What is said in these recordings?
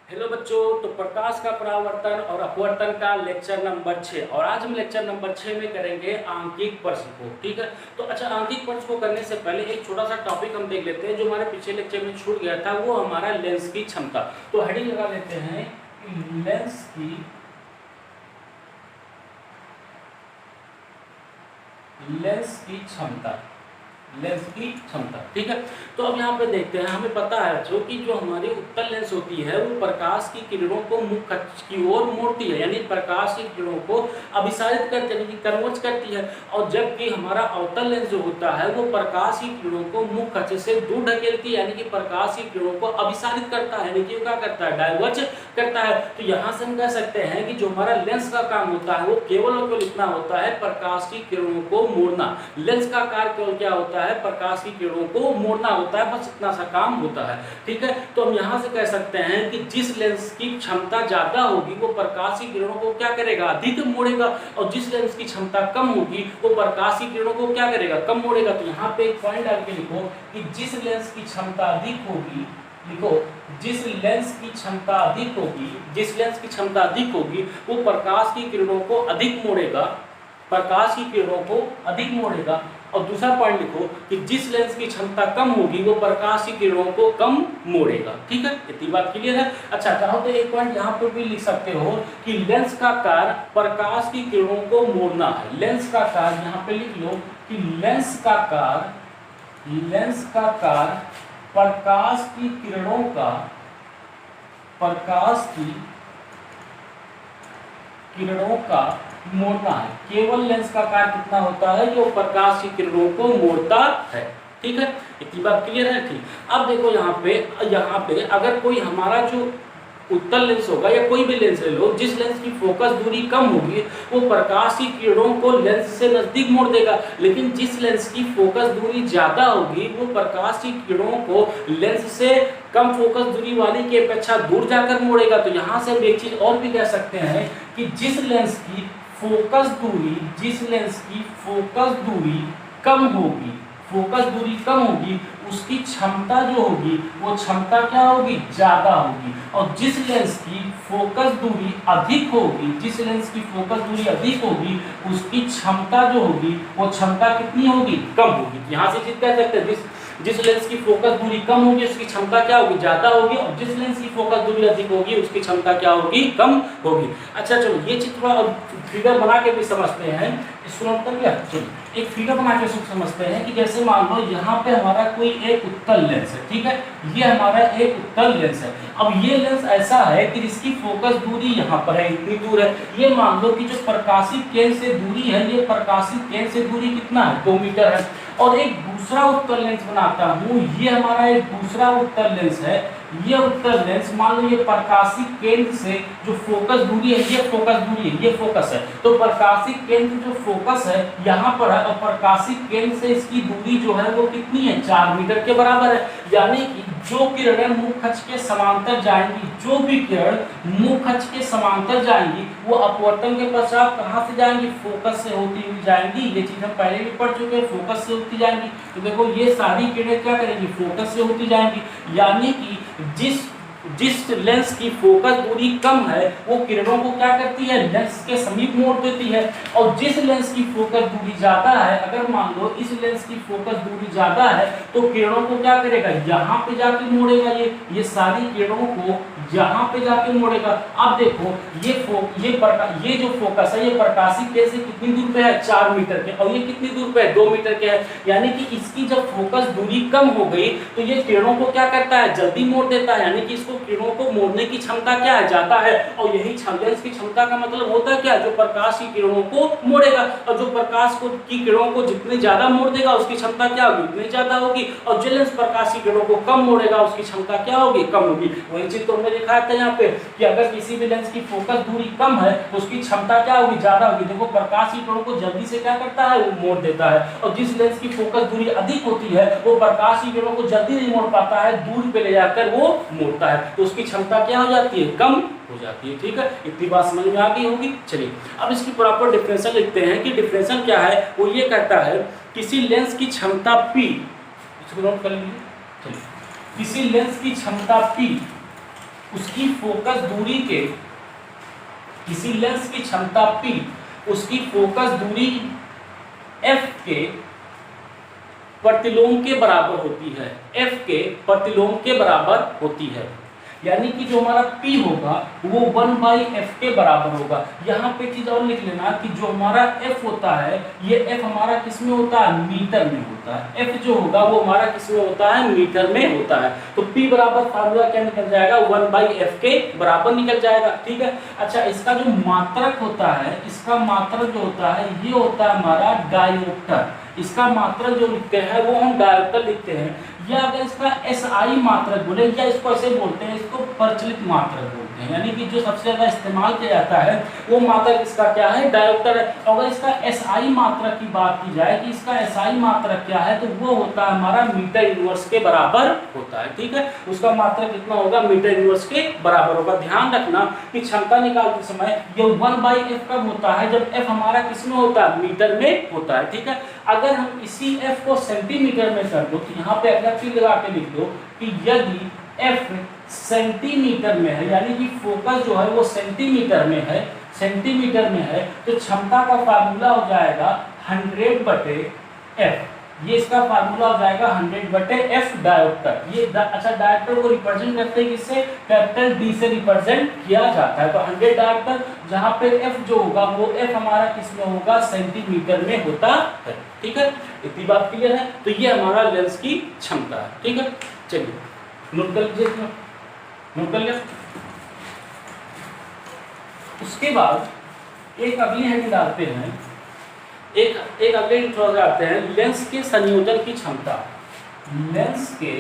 Hello बच्चों, तो प्रकाश का परावर्तन और अपवर्तन का लेक्चर नंबर 6 और आज हम लेक्चर नंबर 6 में करेंगे आंकिक प्रश्न को। ठीक है, तो अच्छा आंकिक प्रश्न को करने से पहले एक छोटा सा टॉपिक हम देख लेते हैं जो हमारे पिछले लेक्चर में छूट गया था, वो हमारा लेंस की क्षमता। तो हेडिंग लगा लेते हैं लेंस की क्षमता। लेंस की क्षमता, ठीक है। तो अब यहाँ पे देखते हैं, हमें पता है जो हमारी उत्तल लेंस होती है वो प्रकाश की किरणों को मुख अक्ष की ओर मोड़ती है, यानी प्रकाश की किरणों को अभिसारित करती है, यानी कन्वर्ज करती है। और जबकि हमारा अवतल लेंस जो होता है वो प्रकाश की किरणों को मुख अक्ष से दूर ढकेलती है, यानी कि प्रकाश की किरणों को अभिसारित करता है, यानी कि क्या करता है, डाइवर्ज करता है। तो यहाँ से हम कह सकते हैं कि जो हमारा लेंस का काम होता है वो केवल और केवल इतना होता है, प्रकाश की किरणों को मोड़ना। लेंस का कार्य केवल क्या होता है, प्रकाश की किरणों को मोड़ना होता है, बस इतना सा काम होता है। ठीक है, तो हम यहां से कह सकते हैं कि जिस लेंस की क्षमता ज्यादा होगी वो प्रकाश की किरणों को क्या करेगा, अधिक मोड़ेगा, और जिस लेंस की क्षमता कम होगी वो प्रकाश की किरणों को क्या करेगा, कम मोड़ेगा। तो यहाँ पे एक पॉइंट डाल के लिखो कि जिस लेंस की क्षमता अधिक होगी, लिखो जिस लेंस की क्षमता अधिक होगी, जिस लेंस की क्षमता अधिक होगी वो प्रकाश की किरणों को अधिक मोड़ेगा, प्रकाश की किरणों को अधिक मोड़ेगा। और दूसरा पॉइंट लिखो कि जिस लेंस की क्षमता कम होगी वो प्रकाश की किरणों को कम मोड़ेगा। ठीक है, इतनी बात क्लियर है। अच्छा, चाहो तो एक पॉइंट यहाँ पर भी लिख सकते हो कि लेंस का कार्य प्रकाश की किरणों को मोड़ना है। लेंस का कार्य यहाँ पे लिख लो कि लेंस का कार्य प्रकाश की किरणों का, प्रकाश की किरणों का मोड़ना है। केवल लेंस का कार्य कितना होता है कि वो प्रकाश की किरणों को मोड़ता है। ठीक है, इतनी बात क्लियर है। ठीक, अब देखो यहाँ पे अगर कोई हमारा जो उत्तल लेंस होगा या कोई भी लेंस ले लो, जिस लेंस की फोकस दूरी कम होगी वो प्रकाश की किरणों को लेंस से नजदीक मोड़ देगा, लेकिन जिस लेंस की फोकस दूरी ज्यादा होगी वो प्रकाश की किरणों को लेंस से कम फोकस दूरी वाली की अपेक्षा दूर जाकर मोड़ेगा। तो यहाँ से हम एक चीज और भी कह सकते हैं कि जिस लेंस की फोकस दूरी कम होगी, फोकस दूरी कम होगी, उसकी क्षमता जो होगी वो क्षमता क्या होगी, ज्यादा होगी। और जिस लेंस की फोकस दूरी अधिक होगी, जिस लेंस की फोकस दूरी अधिक होगी उसकी क्षमता जो होगी वो क्षमता कितनी होगी, कम होगी। यहाँ से चीज कह सकते हैं जिस लेंस की फोकस दूरी कम होगी उसकी क्षमता क्या होगी, ज्यादा होगी, और जिस लेंस की फोकस दूरी अधिक होगी उसकी क्षमता क्या होगी, कम होगी। अच्छा चलो ये चीज थोड़ा फिगर बना के भी समझते हैं। इसको नोट कर लिया। चलो एक फिगर बना के समझते हैं कि जैसे मान लो यहाँ पे हमारा कोई एक उत्तल लेंस है। ठीक है, ये हमारा एक उत्तल लेंस है। अब ये लेंस ऐसा है कि जिसकी फोकस दूरी यहाँ पर है, इतनी दूर है। ये मान लो कि जो प्रकाशित केंद्र से दूरी है, ये प्रकाशित केंद्र से दूरी कितना है, 2 मीटर है। और एक दूसरा उत्तल लेंस बनाता हूँ, ये हमारा एक दूसरा उत्तल लेंस है। ये उत्तल लेंस मान लो ये प्रकाशित केंद्र से जो फोकस दूरी है, ये फोकस दूरी है, ये फोकस है। तो प्रकाशित केंद्र जो फोकस है यहाँ पर है, और प्रकाशित केंद्र से इसकी दूरी जो है वो कितनी है, 4 मीटर के बराबर है। यानी कि जो किरणें मुख अक्ष के समांतर जाएंगी, जो भी किरण मुख अक्ष के समांतर जाएंगी वो अपवर्तन के पश्चात कहाँ से जाएंगी, फोकस से होती हुई जाएंगी। ये चीज हम पहले भी पढ़ चुके हैं, फोकस से होती जाएंगी। तो देखो ये सारी किरणें क्या करेंगी, फोकस से होती जाएंगी। यानी कि जिस लेंस की फोकस दूरी कम है वो किरणों को क्या करती है, लेंस के समीप मोड़ देती है। और जिस लेंस की फोकस दूरी ज्यादा है, अगर मान लो इस लेंस की फोकस दूरी ज्यादा है तो किरणों को क्या करेगा, यहाँ पे जाके मोड़ेगा। ये सारी किरणों को यहाँ पे जाके मोड़ेगा। अब देखो ये जो फोकस है ये प्रकाशित केंद्र से कितनी दूर पे है, 4 मीटर के, और ये कितनी दूर पे है, 2 मीटर के है। यानी कि इसकी जब फोकस दूरी कम हो गई तो ये किरणों को क्या करता है, जल्दी मोड़ देता है। यानी कि इसको किरणों को मोड़ने की क्षमता क्या है, ज्यादा है। और यही लेंस की क्षमता का मतलब होता है क्या, जो प्रकाश की किरणों को मोड़ेगा। और जो प्रकाश की किरणों को जितने ज्यादा मोड़ देगा उसकी क्षमता क्या होगी, उतनी ज्यादा होगी। और जो लेंस प्रकाश की किरणों को कम मोड़ेगा उसकी क्षमता क्या होगी, कम होगी। वही चीज तो हमने दिखाया था यहाँ पे कि अगर किसी भी लेंस की फोकस दूरी कम है तो उसकी क्षमता क्या होगी, ज्यादा होगी। देखो प्रकाश की किरणों को जल्दी से क्या करता है, वो मोड़ देता है। और जिस लेंस की फोकस दूरी अधिक होती है वो प्रकाश की किरणों को जल्दी नहीं मोड़ पाता है, दूर पे ले जाकर वो मोड़ता है। तो उसकी क्षमता क्या हो जाती है, कम हो जाती है। ठीक है, इतनी बात समझ में आ गई होगी। चलिए अब इसकी प्रॉपर डिफरेंशियल लिखते हैं कि डिफरेंशियल क्या है। वो ये कहता है किसी लेंस की क्षमता P, इसको नोट कर लीजिए। चलिए किसी लेंस की क्षमता P उसकी फोकस दूरी के, किसी लेंस की क्षमता P उसकी फोकस दूरी f के प्रतिलोम के बराबर होती है, f के प्रतिलोम के बराबर होती है। यानी कि जो हमारा P होगा वो 1/f के बराबर होगा। यहाँ पे चीज और लिख लेना कि जो हमारा f होता है, ये f हमारा किस में होता है, मीटर में होता है। f जो होगा वो हमारा किस में होता है, मीटर में होता है। तो P बराबर फार्मूला क्या निकल जाएगा, 1/f के बराबर निकल जाएगा। ठीक है। अच्छा, इसका जो मात्रक होता है, इसका मात्रक जो होता है ये होता है हमारा डायोप्टर। इसका मात्रक जो लिखते हैं वो हम डायोप्टर लिखते हैं, या अगर इसका SI मात्रक बोले, या इसको ऐसे बोलते हैं, इसको प्रचलित मात्रक बोलते हैं। यानी कि जो सबसे ज्यादा इस्तेमाल किया जाता है वो मात्रक इसका क्या है, डायोप्टर है। अगर इसका SI मात्रक की बात की जाए कि इसका SI मात्रक क्या है, तो वो होता है हमारा मीटर इनवर्स के बराबर होता है। ठीक है, उसका मात्रक कितना होगा, मीटर इनवर्स के बराबर होगा। ध्यान रखना कि क्षमता निकालते समय ये 1/f कब होता है, जब f हमारा किस में होता है, मीटर में होता है। ठीक है। अगर हम इसी f को सेंटीमीटर में कर दो, तो यहाँ पे अगर फिर लगा के लिख दो कि यदि f सेंटीमीटर में है, यानी कि फोकस जो है वो सेंटीमीटर में है, सेंटीमीटर में है, तो क्षमता का फार्मूला हो जाएगा 100/f। ये इसका फार्मूला हो जाएगा 100/f डायोप्टर। ये अच्छा, डायोप्टर को रिप्रेजेंट करते हैं किससे, कैपिटल D से रिप्रेजेंट किया जाता है। तो 100 डायोप्टर, जहां पे f जो होगा वो f हमारा किस में होगा, सेंटीमीटर में होता है। ठीक है, इतनी बात क्लियर है। तो ये हमारा लेंस की क्षमता है। ठीक है, चलिए नोट कर लीजिए, नोट कर लिया। उसके बाद एक अगली हेडिंग डालते हैं, एक अगले थोड़ा सा आते हैं, लेंस के संयोजन की क्षमता। लेंस के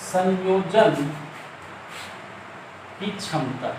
संयोजन की क्षमता,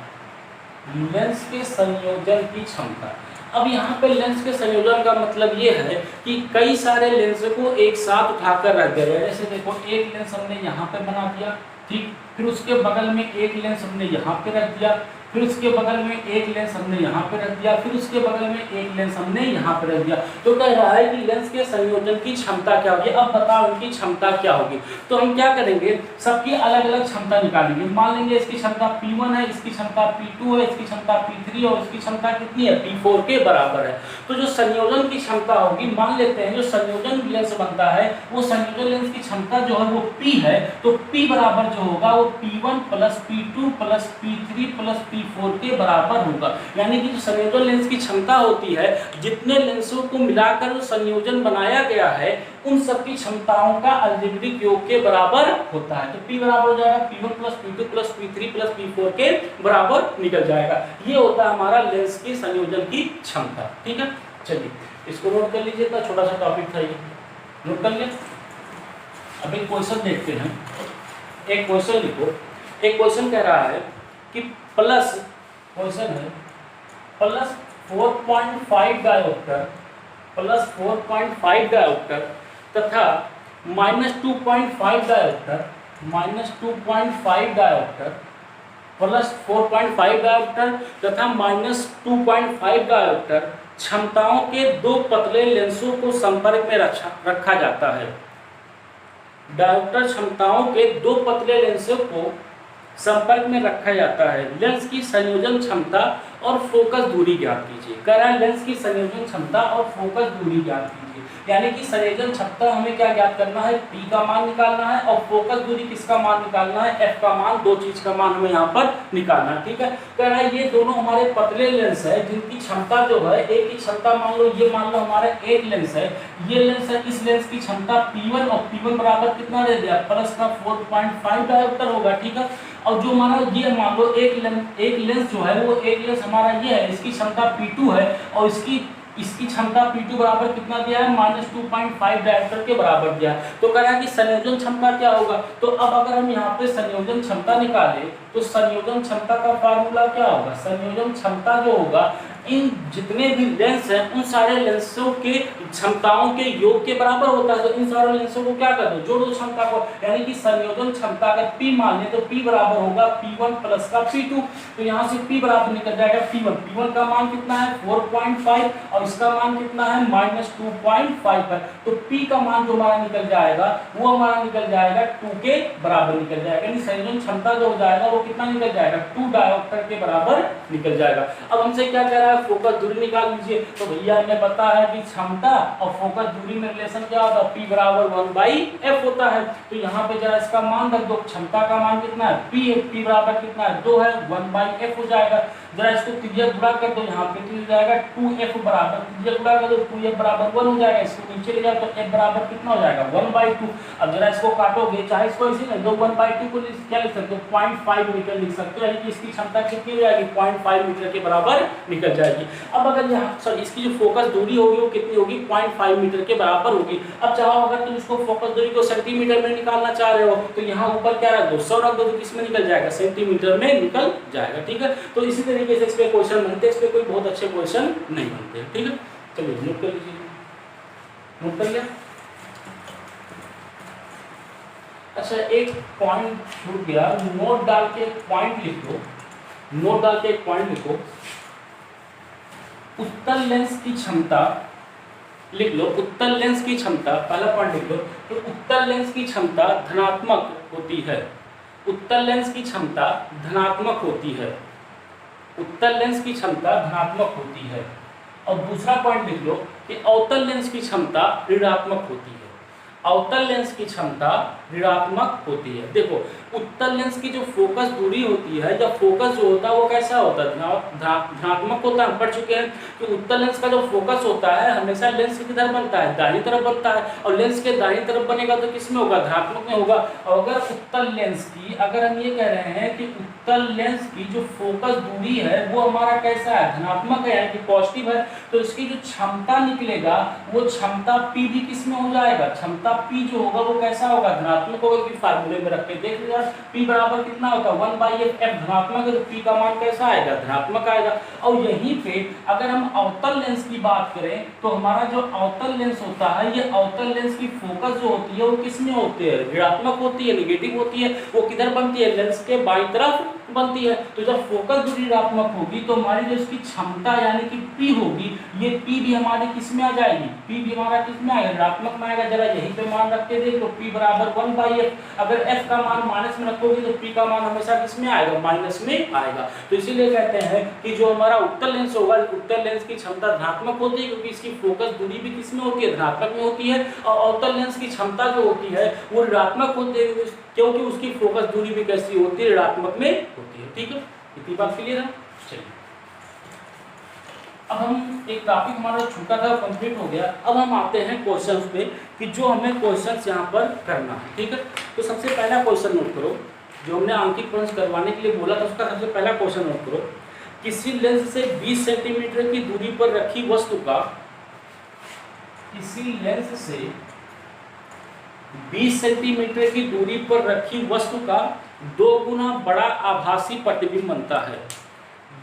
लेंस के संयोजन की क्षमता। अब यहाँ पे लेंस के संयोजन का मतलब ये है कि कई सारे लेंस को एक साथ उठाकर रख दिया गया। जैसे देखो, एक लेंस हमने यहाँ पे बना दिया, ठीक, फिर उसके बगल में एक लेंस हमने यहाँ पे रख दिया, फिर उसके बगल में एक लेंस हमने यहाँ पे रख दिया, फिर उसके बगल में एक लेंस हमने यहाँ पे रख दिया। तो कह रहा है कि लेंस के संयोजन की क्षमता क्या होगी। अब बताओ उनकी क्षमता क्या होगी। तो हम क्या करेंगे, सबकी अलग अलग क्षमता निकालेंगे। मान लेंगे इसकी क्षमता P1 है, इसकी क्षमता P2 है, इसकी क्षमता P3 और इसकी क्षमता कितनी है, P4 के बराबर है। तो जो संयोजन की क्षमता होगी, मान लेते हैं जो संयोजन लेंस बनता है, वो संयोजन लेंस की क्षमता जो है वो P है। तो P बराबर जो होगा वो P1 + P2 + P3 + P4 के बराबर होगा। यानी कि जो संयोजन लेंस की क्षमता होती है, जितने लेंसों को मिलाकर जो संयोजन बनाया गया है, उन सबकी क्षमताओं का अलजेब्रिक योग के बराबर होता है। तो P बराबर हो जाएगा P1 + P2 + P3 + P4 के बराबर निकल जाएगा। ये होता है हमारा लेंस के संयोजन की क्षमता। ठीक है, चलिए इसको नोट कर लीजिए। तो छोटा सा टॉपिक था ये, नोट कर लिया। अब एक क्वेश्चन देखते हैं, एक क्वेश्चन लिखो। एक क्वेश्चन कह रहा है कि प्लस, क्वेश्चन है प्लस 4.5 डायोप्टर, प्लस 4.5 डायोप्टर तथा -2.5 डायोप्टर, -2.5 डायोप्टर प्लस 4.5 डायोप्टर तथा -2.5 डायोप्टर क्षमताओं के दो पतले लेंसों को संपर्क में रखा जाता है। डायोप्टर क्षमताओं के दो पतले लेंसों को संपर्क में रखा जाता है। लेंस की संयोजन क्षमता और फोकस दूरी ज्ञात कीजिए। कह रहा है लेंस की संयोजन क्षमता और फोकस दूरी ज्ञात कीजिए। यानी कि संयोजन क्षमता हमें क्या ज्ञात करना है, P का मान निकालना है, और फोकस दूरी किसका मान निकालना है, F का मान। दो चीज का मान हमें यहाँ पर निकालना है। ठीक है, कह रहा है ये दोनों हमारे पतले लेंस है, जिनकी क्षमता जो है, एक की क्षमता मान लो, ये मान लो हमारा एक लेंस है, ये लेंस है, इस लेंस की क्षमता P1 और P1 बराबर कितना दे दिया, प्लस का 4.5 डायोप्टर होगा। ठीक है, और जो हमारा ये मान लो एक लेंस जो है वो एक लेंस हमारा ये है, इसकी क्षमता P2 है और इसकी क्षमता P2 बराबर कितना दिया है, -2.5 डायोप्टर के बराबर दिया है। तो कह रहा है कि संयोजन क्षमता क्या होगा। तो अब अगर हम यहाँ पे संयोजन क्षमता निकालें तो संयोजन क्षमता का फार्मूला क्या होगा, संयोजन क्षमता जो होगा इन जितने भी लेंस हैं उन सारे लेंसों के क्षमताओं के योग के बराबर होता है। तो इन सारे लेंसों को क्या कर दो, जोड़ दो क्षमता को, यानी कि संयोजन क्षमता अगर P मान ले तो P बराबर होगा P1 प्लस का P2। तो यहाँ से P बराबर निकल जाएगा P1 का मान कितना है 4.5 और इसका मान कितना है -2.5 है। तो P का मान जो हमारा निकल जाएगा वो हमारा निकल जाएगा 2 के बराबर निकल जाएगा, यानी संयोजन क्षमता जो हो जाएगा वो कितना निकल जाएगा 2 डायोप्टर के बराबर निकल जाएगा। अब हमसे क्या कह रहा है, फोकस दूरी निकाल लीजिए। तो भैया हमें पता है कि क्षमता और फोकस दूरी में रिलेशन क्या होता है, P बराबर 1/f होता है। तो यहाँ पे जरा इसका मान रख दो, क्षमता का मान कितना है P बराबर कितना है 2 है, 1/f हो जाएगा। जरा इसको त्रिज्या गुणा कर दो, यहाँ पे हो जाएगा 2f बराबर, त्रिज्या गुणा कर दो 2f बराबर 1 हो जाएगा। इसको नीचे ले जाओ तो f बराबर कितना हो जाएगा 1/2। अब जरा इसको काटोगे, चाहे इसको इसी में 1/2 को क्या लिख सकते हो 0.5 मीटर लिख सकते हो, यानी कि इसकी क्षमता कितनी हो जाएगी 0.5 मीटर के बराबर निकल जाएगी। अब अगर यहाँ सॉरी इसकी जो फोकस दूरी होगी वो कितनी होगी 0.5 मीटर के बराबर होगी। अब चाहो अगर तुम इसको फोकस दूरी को सेंटीमीटर में निकालना चाह रहे हो तो यहाँ ऊपर क्या रख दो 100 रख दो, तो किसमें निकल जाएगा सेंटीमीटर में निकल जाएगा। ठीक है, तो इसी तरीके से इस पे क्वेश्चन बनते हैं, इस पे कोई बहुत अच्छे क्वेश्चन नहीं बनते। ठीक है, चलिए नोट कर लीजिए, नोट कर लिया। अच्छा एक पॉइंट छूट गया, नोट डाल के एक पॉइंट लिख दो, नोट डाल के एक पॉइंट लिखो। उत्तल लेंस की क्षमता लिख लो, उत्तल लेंस की क्षमता, पहला पॉइंट लिख लो। तो उत्तल लेंस की क्षमता धनात्मक होती है, उत्तल लेंस की क्षमता धनात्मक होती है, उत्तल लेंस की क्षमता धनात्मक होती है। और दूसरा पॉइंट लिख लो कि अवतल लेंस की क्षमता ऋणात्मक होती है, अवतल लेंस की क्षमता ऋणात्मक होती है। देखो उत्तल लेंस की जो फोकस दूरी होती है या फोकस जो होता है वो कैसा होता है धनात्मक होता है। हम पढ़ चुके हैं कि उत्तल लेंस का जो फोकस होता है हमेशा लेंस किधर बनता है दाहिनी तरफ बनता है, और लेंस के दाहिनी तरफ बनेगा तो किस में होगा धनात्मक में होगा। और अगर उत्तल लेंस की अगर हम ये कह रहे हैं कि उत्तल लेंस की जो फोकस दूरी है वो हमारा कैसा है धनात्मक है यानी कि पॉजिटिव है, तो इसकी जो क्षमता निकलेगा वो क्षमता P भी किस में हो जाएगा, क्षमता P जो होगा वो कैसा होगा धनात्मक होगा। कि फार्मूले में रख के देख लीजिए P बराबर कितना होता है 1/f, धनात्मक है तो P का मान कैसा आएगा धनात्मक आएगा। और यहीं पे अगर हम अवतल लेंस की बात करें तो हमारा जो अवतल लेंस होता है ये अवतल लेंस की फोकस जो होती है वो किस में होती है ऋणात्मक होती है, नेगेटिव होती है। वो किधर बनती है लेंस के बाईं तरफ बनती है। तो जब फोकस दूरी ऋणात्मक होगी तो हमारी जो इसकी क्षमता यानी कि P होगी, ये P भी हमारे किस में आ जाएगी, P भी हमारा किस में आएगा ऋणात्मक में आएगा। जरा यहीं पे मान रख के देख लो P बराबर 1/f। अगर f का मान माइनस में रखोगे तो P का मान हमेशा किस में आएगा माइनस में आएगा। तो इसीलिए कहते हैं कि जो हमारा उत्तल लेंस होगा उत्तल लेंस की क्षमता धनात्मक होती है क्योंकि इसकी फोकस दूरी भी किस में होती है धनात्मक में होती है। और अवतल लेंस की क्षमता जो होती है वो ऋणात्मक होती है क्योंकि उसकी फोकस दूरी भी कैसी होती है ऋणात्मक में होती है। ठीक है, इतनी बात क्लियर है। चलिए अब हम एक टॉपिक हमारा छूटा था कंप्लीट हो गया। अब हम आते हैं क्वेश्चंस पे कि जो हमें क्वेश्चंस यहाँ पर करना है। ठीक है, तो सबसे पहला क्वेश्चन नोट करो जो हमने आंकिक प्रश्न करवाने के लिए बोला था उसका सबसे पहला क्वेश्चन नोट करो। किसी लेंस से 20 सेंटीमीटर की दूरी पर रखी वस्तु का, किसी लेंस से 20 सेंटीमीटर की दूरी पर रखी वस्तु का 2 गुना बड़ा आभासी प्रतिबिंब बनता है,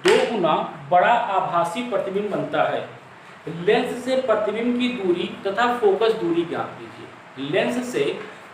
2 गुना बड़ा आभासी प्रतिबिंब बनता है। लेंस से प्रतिबिंब की दूरी तथा फोकस दूरी ज्ञात कीजिए, लेंस से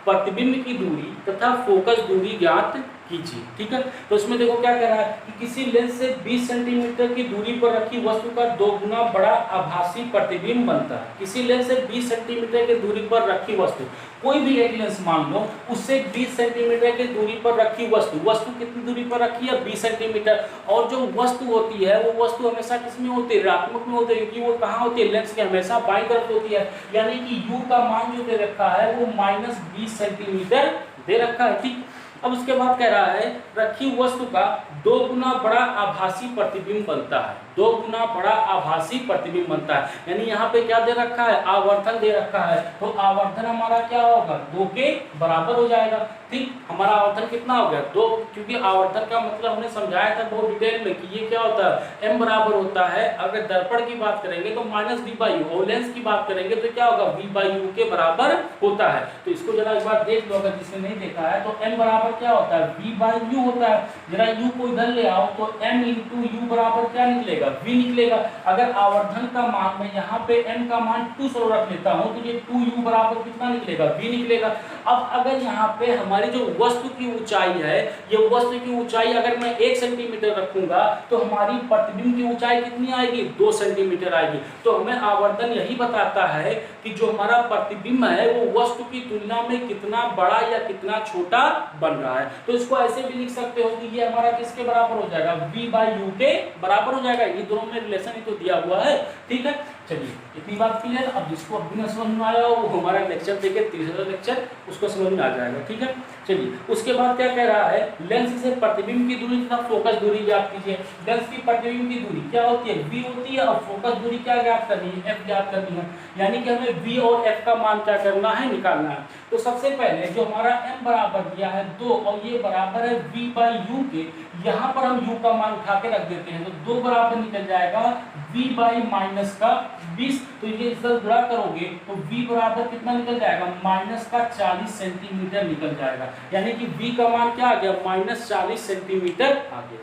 प्रतिबिंब की दूरी तथा फोकस दूरी ज्ञात कीजिए। ठीक है, तो इसमें देखो क्या कह रहा है कि किसी लेंस से 20 सेंटीमीटर की दूरी पर रखी वस्तु का 2 गुना बड़ा आभासी प्रतिबिंब बनता है। किसी लेंस से 20 सेंटीमीटर की दूरी पर रखी वस्तु, कोई भी एक लेंस मान लो उससे 20 सेंटीमीटर की दूरी पर रखी वस्तु, वस्तु कितनी दूरी पर रखी है 20 सेंटीमीटर। और जो वस्तु होती है वो वस्तु हमेशा किसमें होती है ऋणात्मक में होती है क्योंकि वो कहाँ होती है लेंस के हमेशा बाईं तरफ होती है। यानी कि U का मान जो दे रखा है वो -20 सेंटीमीटर दे रखा है। ठीक, अब उसके बाद कह रहा है रखी वस्तु का 2 गुना बड़ा आभासी प्रतिबिंब बनता है, 2 गुना बड़ा आभासी प्रतिबिंब बनता है। यानी यहाँ पे क्या दे रखा है आवर्धन दे रखा है, तो आवर्धन हमारा क्या होगा 2 के बराबर हो जाएगा। ठीक, हमारा आवर्धन कितना हो गया 2, क्योंकि आवर्धन का मतलब हमने समझाया था बहुत डिटेल में कि ये क्या होता है m बराबर होता है, अगर दर्पण की बात करेंगे तो -v/u और लेंस की बात करेंगे तो क्या होगा v/u के बराबर होता है। तो इसको जरा एक बार देख लो अगर जिसने नहीं देखा है तो m बराबर क्या होता है v/u होता है। जरा u को इधर ले आओ तो m × u बराबर क्या निकलेगा निकलेगा? v निकलेगा। अगर आवर्धन का मान मैं यहाँ पे m का मान 2 रख लेता हूँ तो ये 2u बराबर कितना निकलेगा? v निकलेगा। अब अगर यहाँ पे हमारी जो वस्तु की ऊंचाई है, ये वस्तु की ऊंचाई अगर मैं 1 सेंटीमीटर रखूंगा तो हमारी प्रतिबिंब की ऊंचाई कितनी आएगी? 2 सेंटीमीटर आएगी। तो हमें आवर्धन यही बताता है कि जो हमारा प्रतिबिंब है वो वस्तु की तुलना में कितना बड़ा या कितना छोटा बन रहा है। तो इसको ऐसे भी लिख सकते हो कि ये हमारा किसके बराबर हो जाएगा? v/u के बराबर हो जाएगा। ये दोनों में रिलेशन ही तो दिया हुआ है, ठीक है। चलिए इतनी बात क्लियर। अब जिसको अब भी न समझ में आया हो वो हमारा लेक्चर देखे, तीसरा लेक्चर, उसको समझ में आ जाएगा, ठीक है। चलिए उसके बाद क्या कह रहा है? लेंस से प्रतिबिंब की दूरी तथा फोकस दूरी ज्ञात कीजिए। लेंस की प्रतिबिंब की दूरी क्या होती है? v होती है। और फोकस दूरी क्या ज्ञात करनी है? f ज्ञात करनी है। यानी कि हमें v और f का मान क्या करना है? निकालना है। तो सबसे पहले जो हमारा m बराबर दिया है 2 और ये बराबर है v/u के, यहाँ पर हम u का मान उठा के रख देते हैं तो 2 बराबर निकल जाएगा v/-20। तो ये इधर गुणा करोगे तो v बराबर कितना निकल जाएगा? -40 सेंटीमीटर निकल जाएगा। यानी कि v का मान क्या आ गया? -40 सेंटीमीटर आ गया।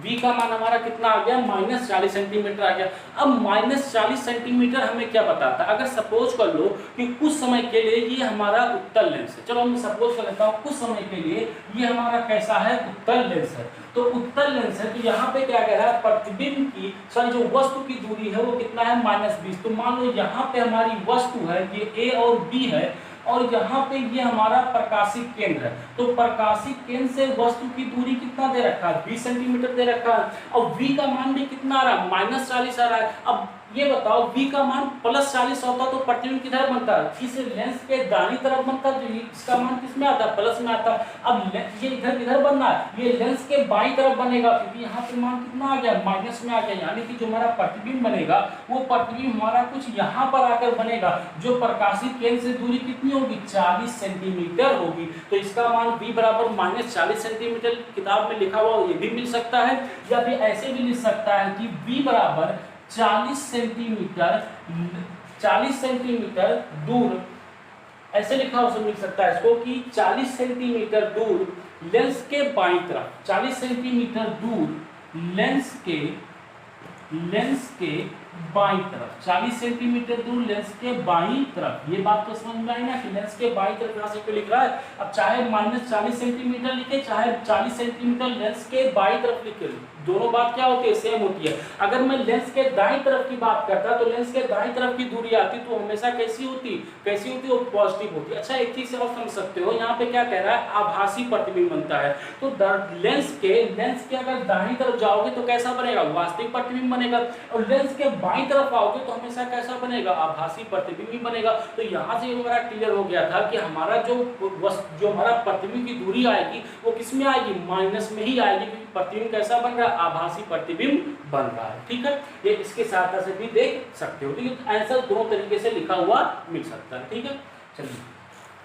v का मान हमारा कितना आ गया? -40 सेंटीमीटर आ गया। अब -40 सेंटीमीटर हमें क्या बताता है? अगर सपोज कर लो कि कुछ समय के लिए ये हमारा उत्तल लेंस है, चलो मैं सपोज कर लेता हूँ कुछ समय के लिए ये हमारा कैसा है? उत्तल लेंस है। तो उत्तल लेंस है तो यहाँ पे क्या कह रहा है? प्रतिबिंब की जो वस्तु की दूरी है वो कितना है? -20। तो मान लो यहाँ पे हमारी वस्तु है, ये a और b है, और यहाँ पे ये हमारा प्रकाशिक केंद्र है। तो प्रकाशिक केंद्र से वस्तु की दूरी कितना दे रखा है? 20 सेंटीमीटर दे रखा है। और v का मान भी कितना आ रहा है? -40 आ रहा है। अब ये बताओ v का मान +40 होता तो प्रतिबिंब किधर बनता है? इस लेंस के दाहिनी तरफ बनता, तो इसका मान किसमें आता है? प्लस में आता। अब ये इधर किधर बनना है? ये लेंस के बाईं तरफ बनेगा, क्योंकि यहाँ पे मान कितना आ गया? माइनस में आ गया। यानी कि जो हमारा प्रतिबिंब बनेगा वो प्रतिबिंब हमारा कुछ यहाँ पर आकर बनेगा। जो प्रकाशिक केंद्र से दूरी कितनी होगी? 40 सेंटीमीटर होगी। तो इसका मान v बराबर -40 सेंटीमीटर किताब में लिखा हुआ ये भी मिल सकता है, या फिर ऐसे भी लिख सकता है कि v बराबर 40 सेंटीमीटर दूर, ऐसे लिखा हो मिल सकता है इसको कि 40 सेंटीमीटर दूर लेंस के बाईं तरफ, 40 सेंटीमीटर दूर लेंस के बाईं तरफ, 40 सेंटीमीटर दूर लेंस के बाईं तरफ। ये बात तो समझ में आई ना कि लेंस के बाईं तरफ यहाँ से क्यों लिख रहा है? अब चाहे -40 सेंटीमीटर लिखे, चाहे 40 सेंटीमीटर लेंस के बाईं तरफ लिखे, दोनों बात क्या होती है? सेम होती है। अगर मैं लेंस के दाईं तरफ की बात करता तो लेंस के दाईं तरफ की दूरी आती तो हमेशा कैसी होती? वो पॉजिटिव होती। अच्छा एक चीज और समझ सकते हो, यहाँ पे क्या कह रहा है? आभासी प्रतिबिंब बनता है। तो लेंस के अगर दाहिनी तरफ जाओगे तो कैसा बनेगा? वास्तविक प्रतिबिंब बनेगा। और लेंस के बाईं तरफ आओगे तो हमेशा कैसा बनेगा? आभासी प्रतिबिंब ही बनेगा। तो यहाँ से हमारा क्लियर हो गया था कि हमारा जो हमारा प्रतिबिंब की दूरी आएगी वो किसमें आएगी? माइनस में ही आएगी, क्योंकि प्रतिबिंब कैसा बन रहा है? आभासी प्रतिबिंब बन रहा है। ठीक है, ये इसके सहायता से भी देख सकते हो। ठीक है, आंसर दोनों तरीके से लिखा हुआ मिल सकता है। ठीक है, चलिए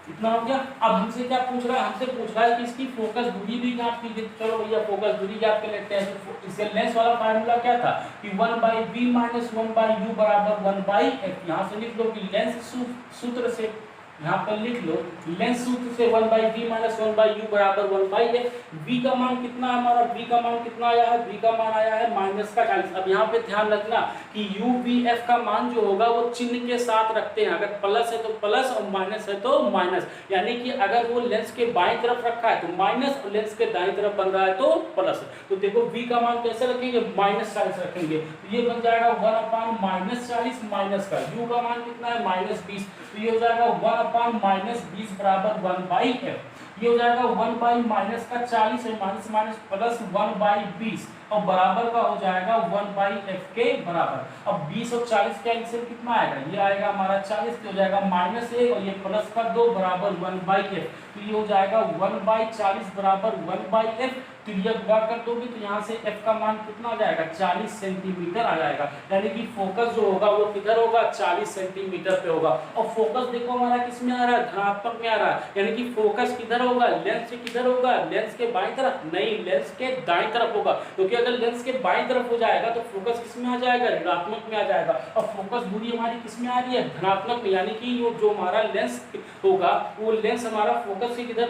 इतना हो गया। अब हमसे क्या पूछ रहा है? हमसे पूछ रहा है कि इसकी फोकस दूरी भी ज्ञात कीजिए। चलो भैया फोकस दूरी ज्ञात कर लेते हैं। तो इसके लेंस वाला फार्मूला क्या था कि 1/v - 1/u बराबर 1/f। यहाँ से लिख लो कि लेंस सूत्र से, यहाँ पर लिख लो लेंस सूत्र से 1/v - 1/u बराबर 1/f। v का मान कितना है हमारा? v का मान कितना आया है? v का मान आया है -40। अब यहाँ पे ध्यान रखना कि u v f का मान जो होगा वो चिन्ह के साथ रखते हैं। अगर प्लस है तो प्लस और माइनस है तो माइनस। यानी कि अगर वो लेंस के बाईं तरफ रखा है तो माइनस, और लेंस के दाईं तरफ बन रहा है तो प्लस। तो देखो v का मान कैसे रखेंगे? -40 रखेंगे। तो ये बन जाएगा 1/-40 माइनस का u का मान कितना है? -20। तो ये हो जाएगा 1/-20 बराबर 1/f। ये हो जाएगा 1/-40 है, माइनस माइनस प्लस 1/20 और बराबर का हो जाएगा 1/f के बराबर। अब 20 और 40 का एलसीएम कितना आएगा? ये आएगा हमारा 40, तो हो जाएगा -1 और ये प्लस का 2 बराबर 1/f। तो ये हो जाएगा 1/40 बराबर 1/f। तो ये गुणा कर दोगे तो यहाँ से f का मान कितना आ जाएगा? 40 सेंटीमीटर आ जाएगा। यानी कि फोकस जो होगा वो किधर होगा? 40 सेंटीमीटर पे होगा। और फोकस देखो हमारा किस में आ रहा है? धनात्मक में आ रहा है। यानी कि फोकस किधर होगा? लेंस से किधर होगा? लेंस के बाईं तरफ नहीं, लेंस के दाईं तरफ होगा। क्योंकि अगर लेंस के बाईं तरफ हो जाएगा तो फोकस किस में आ जाएगा? ऋणात्मक में आ जाएगा। और फोकस दूरी हमारी किस में आ रही है? धनात्मक में। यानी कि जो हमारा लेंस होगा वो लेंस हमारा फोकस से किधर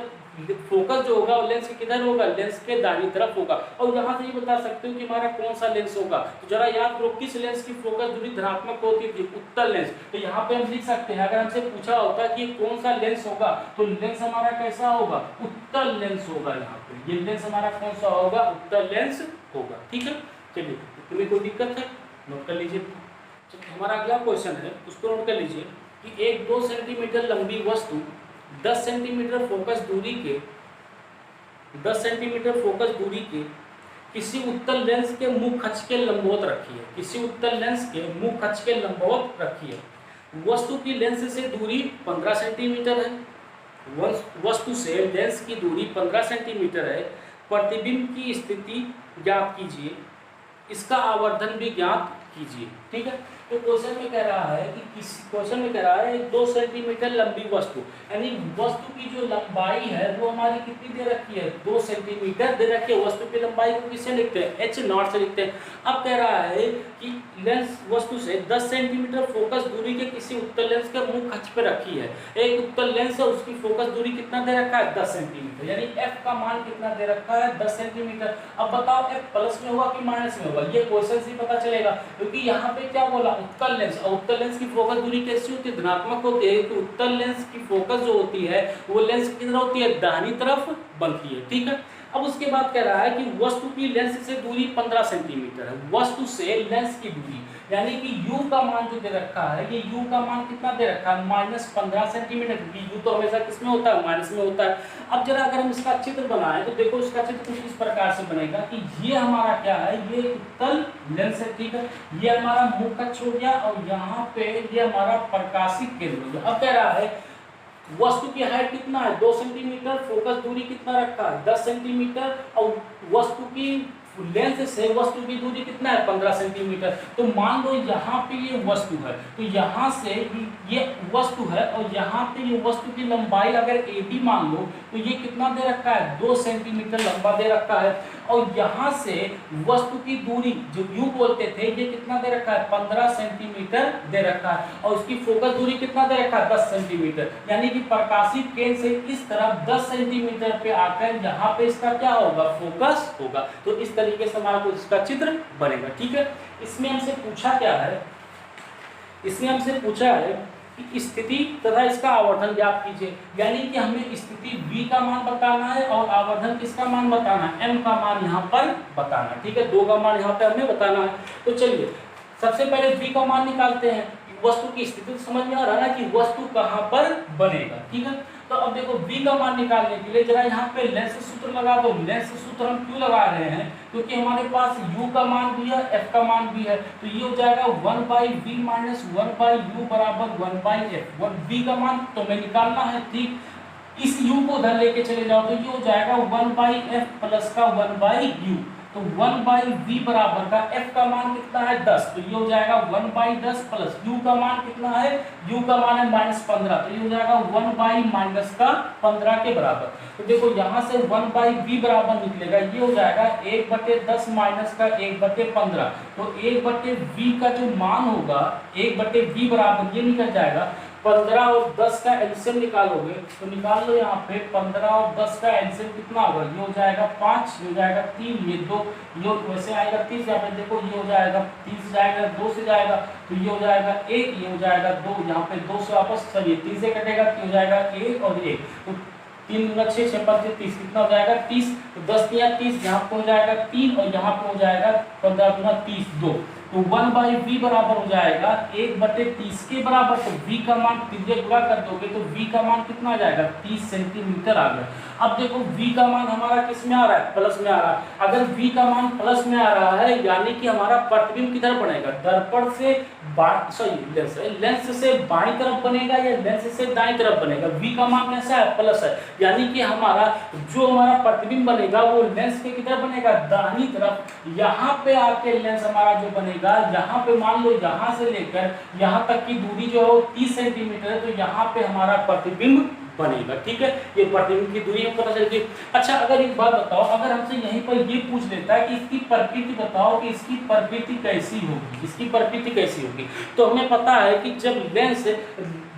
फोकस जो होगा वो लेंस के किधर होगा, लेंस के दाहिनी तरफ होगा। और यहाँ से ये बता सकते हो कि हमारा कौन सा लेंस होगा, तो जरा याद करो किस लेंस की फोकस दूरी धनात्मक होती थी, उत्तल लेंस। तो यहाँ पे हम लिख सकते हैं, अगर हमसे पूछा होता कि कौन सा लेंस होगा तो लेंस हमारा कैसा होगा, उत्तल लेंस होगा। यहाँ पे ये लेंस हमारा कौन सा होगा, उत्तल लेंस होगा। ठीक है, चलिए तुम्हें कोई दिक्कत है नोट कर लीजिए। हमारा अगला क्वेश्चन है, उसको नोट कर लीजिए कि एक 2 सेंटीमीटर लंबी वस्तु 10 सेंटीमीटर फोकस दूरी के 10 सेंटीमीटर फोकस दूरी के किसी उत्तल लेंस के मुख अक्ष के लंबवत रखी है, किसी उत्तल लेंस के मुख अक्ष के लंबवत रखी है। वस्तु की लेंस से दूरी 15 सेंटीमीटर है, वस्तु से लेंस की दूरी 15 सेंटीमीटर है। प्रतिबिंब की स्थिति ज्ञात कीजिए, इसका आवर्धन भी ज्ञात कीजिए। ठीक है, तो क्वेश्चन में कह रहा है कि क्वेश्चन में कह रहा है 2 सेंटीमीटर लंबी वस्तु, यानी वस्तु की जो लंबाई है वो हमारी कितनी दे रखी है, 2 सेंटीमीटर दे रखी है। वस्तु की लंबाई को किससे लिखते हैं, h0 से लिखते हैं। अब कह रहा है कि लेंस वस्तु से 10 सेंटीमीटर फोकस दूरी के किसी उत्तल लेंस के मुख अक्ष पे रखी है। एक उत्तल लेंस है, उसकी फोकस दूरी कितना दे रखा है, 10 सेंटीमीटर, यानी f का मान कितना दे रखा है, 10 सेंटीमीटर। अब बताओ f प्लस में होगा कि माइनस में होगा, ये क्वेश्चन से पता चलेगा, क्योंकि यहाँ पे क्या बोला, उत्तल लेंस। और उत्तल लेंस की फोकस दूरी कैसी होती है, धनात्मक होती है। तो उत्तल लेंस की फोकस जो होती है वो लेंस किधर होती है, दाहिनी तरफ बनती है। ठीक है, अब उसके बाद कह रहा है कि वस्तु की लेंस से दूरी 15 सेंटीमीटर है, वस्तु से लेंस की दूरी, यानी कि u का मान जो दे रखा है, ये u का मान कितना दे रखा है, -15 सेंटीमीटर, क्योंकि u तो हमेशा किसमें होता है, माइनस में होता है। अब जरा अगर हम इसका चित्र बनाएं तो देखो इसका चित्र कुछ इस प्रकार से बनेगा कि ये हमारा क्या है, ये उत्तल लेंस है। ठीक है, ये हमारा मुख अक्ष हो गया और यहाँ पे ये हमारा प्रकाशिक केंद्र हो गया। अब कह रहा है वस्तु की हाइट कितना है, 2 सेंटीमीटर, फोकस दूरी कितना रखा है, 10 सेंटीमीटर, और वस्तु की लेंस से वस्तु की दूरी कितना है, 15 सेंटीमीटर। तो मान लो यहाँ पे ये वस्तु है, तो यहाँ से ये वस्तु है और यहाँ पे ये वस्तु की लंबाई अगर AB मान लो तो ये कितना दे रखा है, 2 सेंटीमीटर लंबा दे रखा है। और यहाँ से वस्तु की दूरी जो U बोलते थे, ये कितना दे रखा है, 15 सेंटीमीटर दे रखा है। और उसकी फोकस दूरी कितना दे रखा है, 10 सेंटीमीटर, यानी कि प्रकाशित केंद्र से इस तरफ 10 सेंटीमीटर पे आकर यहाँ पे इसका क्या होगा, फोकस होगा। तो इस तरीके से हमारा इसका चित्र बनेगा। ठीक है, इसमें हमसे पूछा क्या है, इसमें हमसे पूछा है कि स्थिति तथा इसका आवर्धन ज्ञात कीजिए, यानी कि हमें स्थिति V का मान बताना है और आवर्धन किसका मान बताना है, m का मान यहाँ पर बताना है। ठीक है, 2 का मान यहाँ पे हमें बताना है। तो चलिए सबसे पहले V का मान निकालते हैं। वस्तु की स्थिति समझ में आ रहा है ना कि वस्तु कहाँ पर बनेगा। ठीक है, तो अब देखो V का मान निकालने के लिए जरा यहाँ पे लेंस सूत्र लगा दो। लेंस सूत्र हम क्यों लगा रहे हैं, क्योंकि हमारे पास U का मान भी है, F का मान भी है। तो ये हो जाएगा 1/V माइनस 1/U बराबर 1/F। V का मान तो हमें निकालना है। ठीक, इस U को उधर लेके चले जाओ तो ये हो जाएगा 1/F प्लस का 1/U। तो 1/V बराबर का F का मान कितना है, 10, तो ये हो जाएगा 1/10 प्लस U का मान कितना है, U का मान है -15, तो ये हो जाएगा 1/-15 के बराबर। तो देखो यहाँ से 1/V बराबर निकलेगा, ये हो जाएगा 1/10 माइनस का 1/15। तो 1/V का जो मान होगा 1/V बराबर ये निकल जाएगा 15 और 10 का एलसीएम निकालोगे तो निकाल लो। यहाँ पे 15 और 10 का एलसीएम कितना होगा, ये हो जाएगा 5, ये हो जाएगा 3, ये 2, ये वैसे आएगा 30। यहाँ पे देखो ये हो जाएगा 30 जाएगा 2 से जाएगा तो ये हो जाएगा 1, ये हो जाएगा 2, यहाँ पे 2 से वापस चलिए 30 से कटेगा तो हो जाएगा 1 और 1, तो 3 × 6 = 5 30, कितना हो जाएगा 30। तो 10 × 30 यहाँ पे हो जाएगा 3 और यहाँ पे हो जाएगा 15 × 30 2। तो 1/V बराबर हो जाएगा 1/30 के बराबर। तो V का मान त्रिज्या गुणा कर दोगे तो V का मान कितना आ जाएगा, 30 सेंटीमीटर आ गया। अब देखो V का मान हमारा किस में आ रहा है, प्लस में आ रहा है। अगर V का मान प्लस में आ रहा है यानी कि हमारा प्रतिबिंब किधर बनेगा, दर्पण से लेंस से बाईं तरफ बनेगा या लेंस से दाईं तरफ बनेगा। V का मान कैसा है, प्लस है, यानी कि हमारा जो हमारा प्रतिबिंब बनेगा वो लेंस के किधर बनेगा, दाहिनी तरफ। यहाँ पे आके लेंस हमारा जो बनेगा, यहाँ पे मान लो यहाँ से लेकर यहाँ तक की दूरी जो है 30 सेंटीमीटर है, तो यहाँ पे हमारा प्रतिबिंब बनेगा। ठीक है, ये प्रतिबिंब की दूरी हम पता चलती है। अच्छा, अगर एक बात बताओ, अगर हमसे यहीं पर ये पूछ लेता है कि इसकी प्रकृति बताओ कि इसकी प्रकृति कैसी होगी, इसकी प्रकृति कैसी होगी, तो हमें पता है कि जब लेंस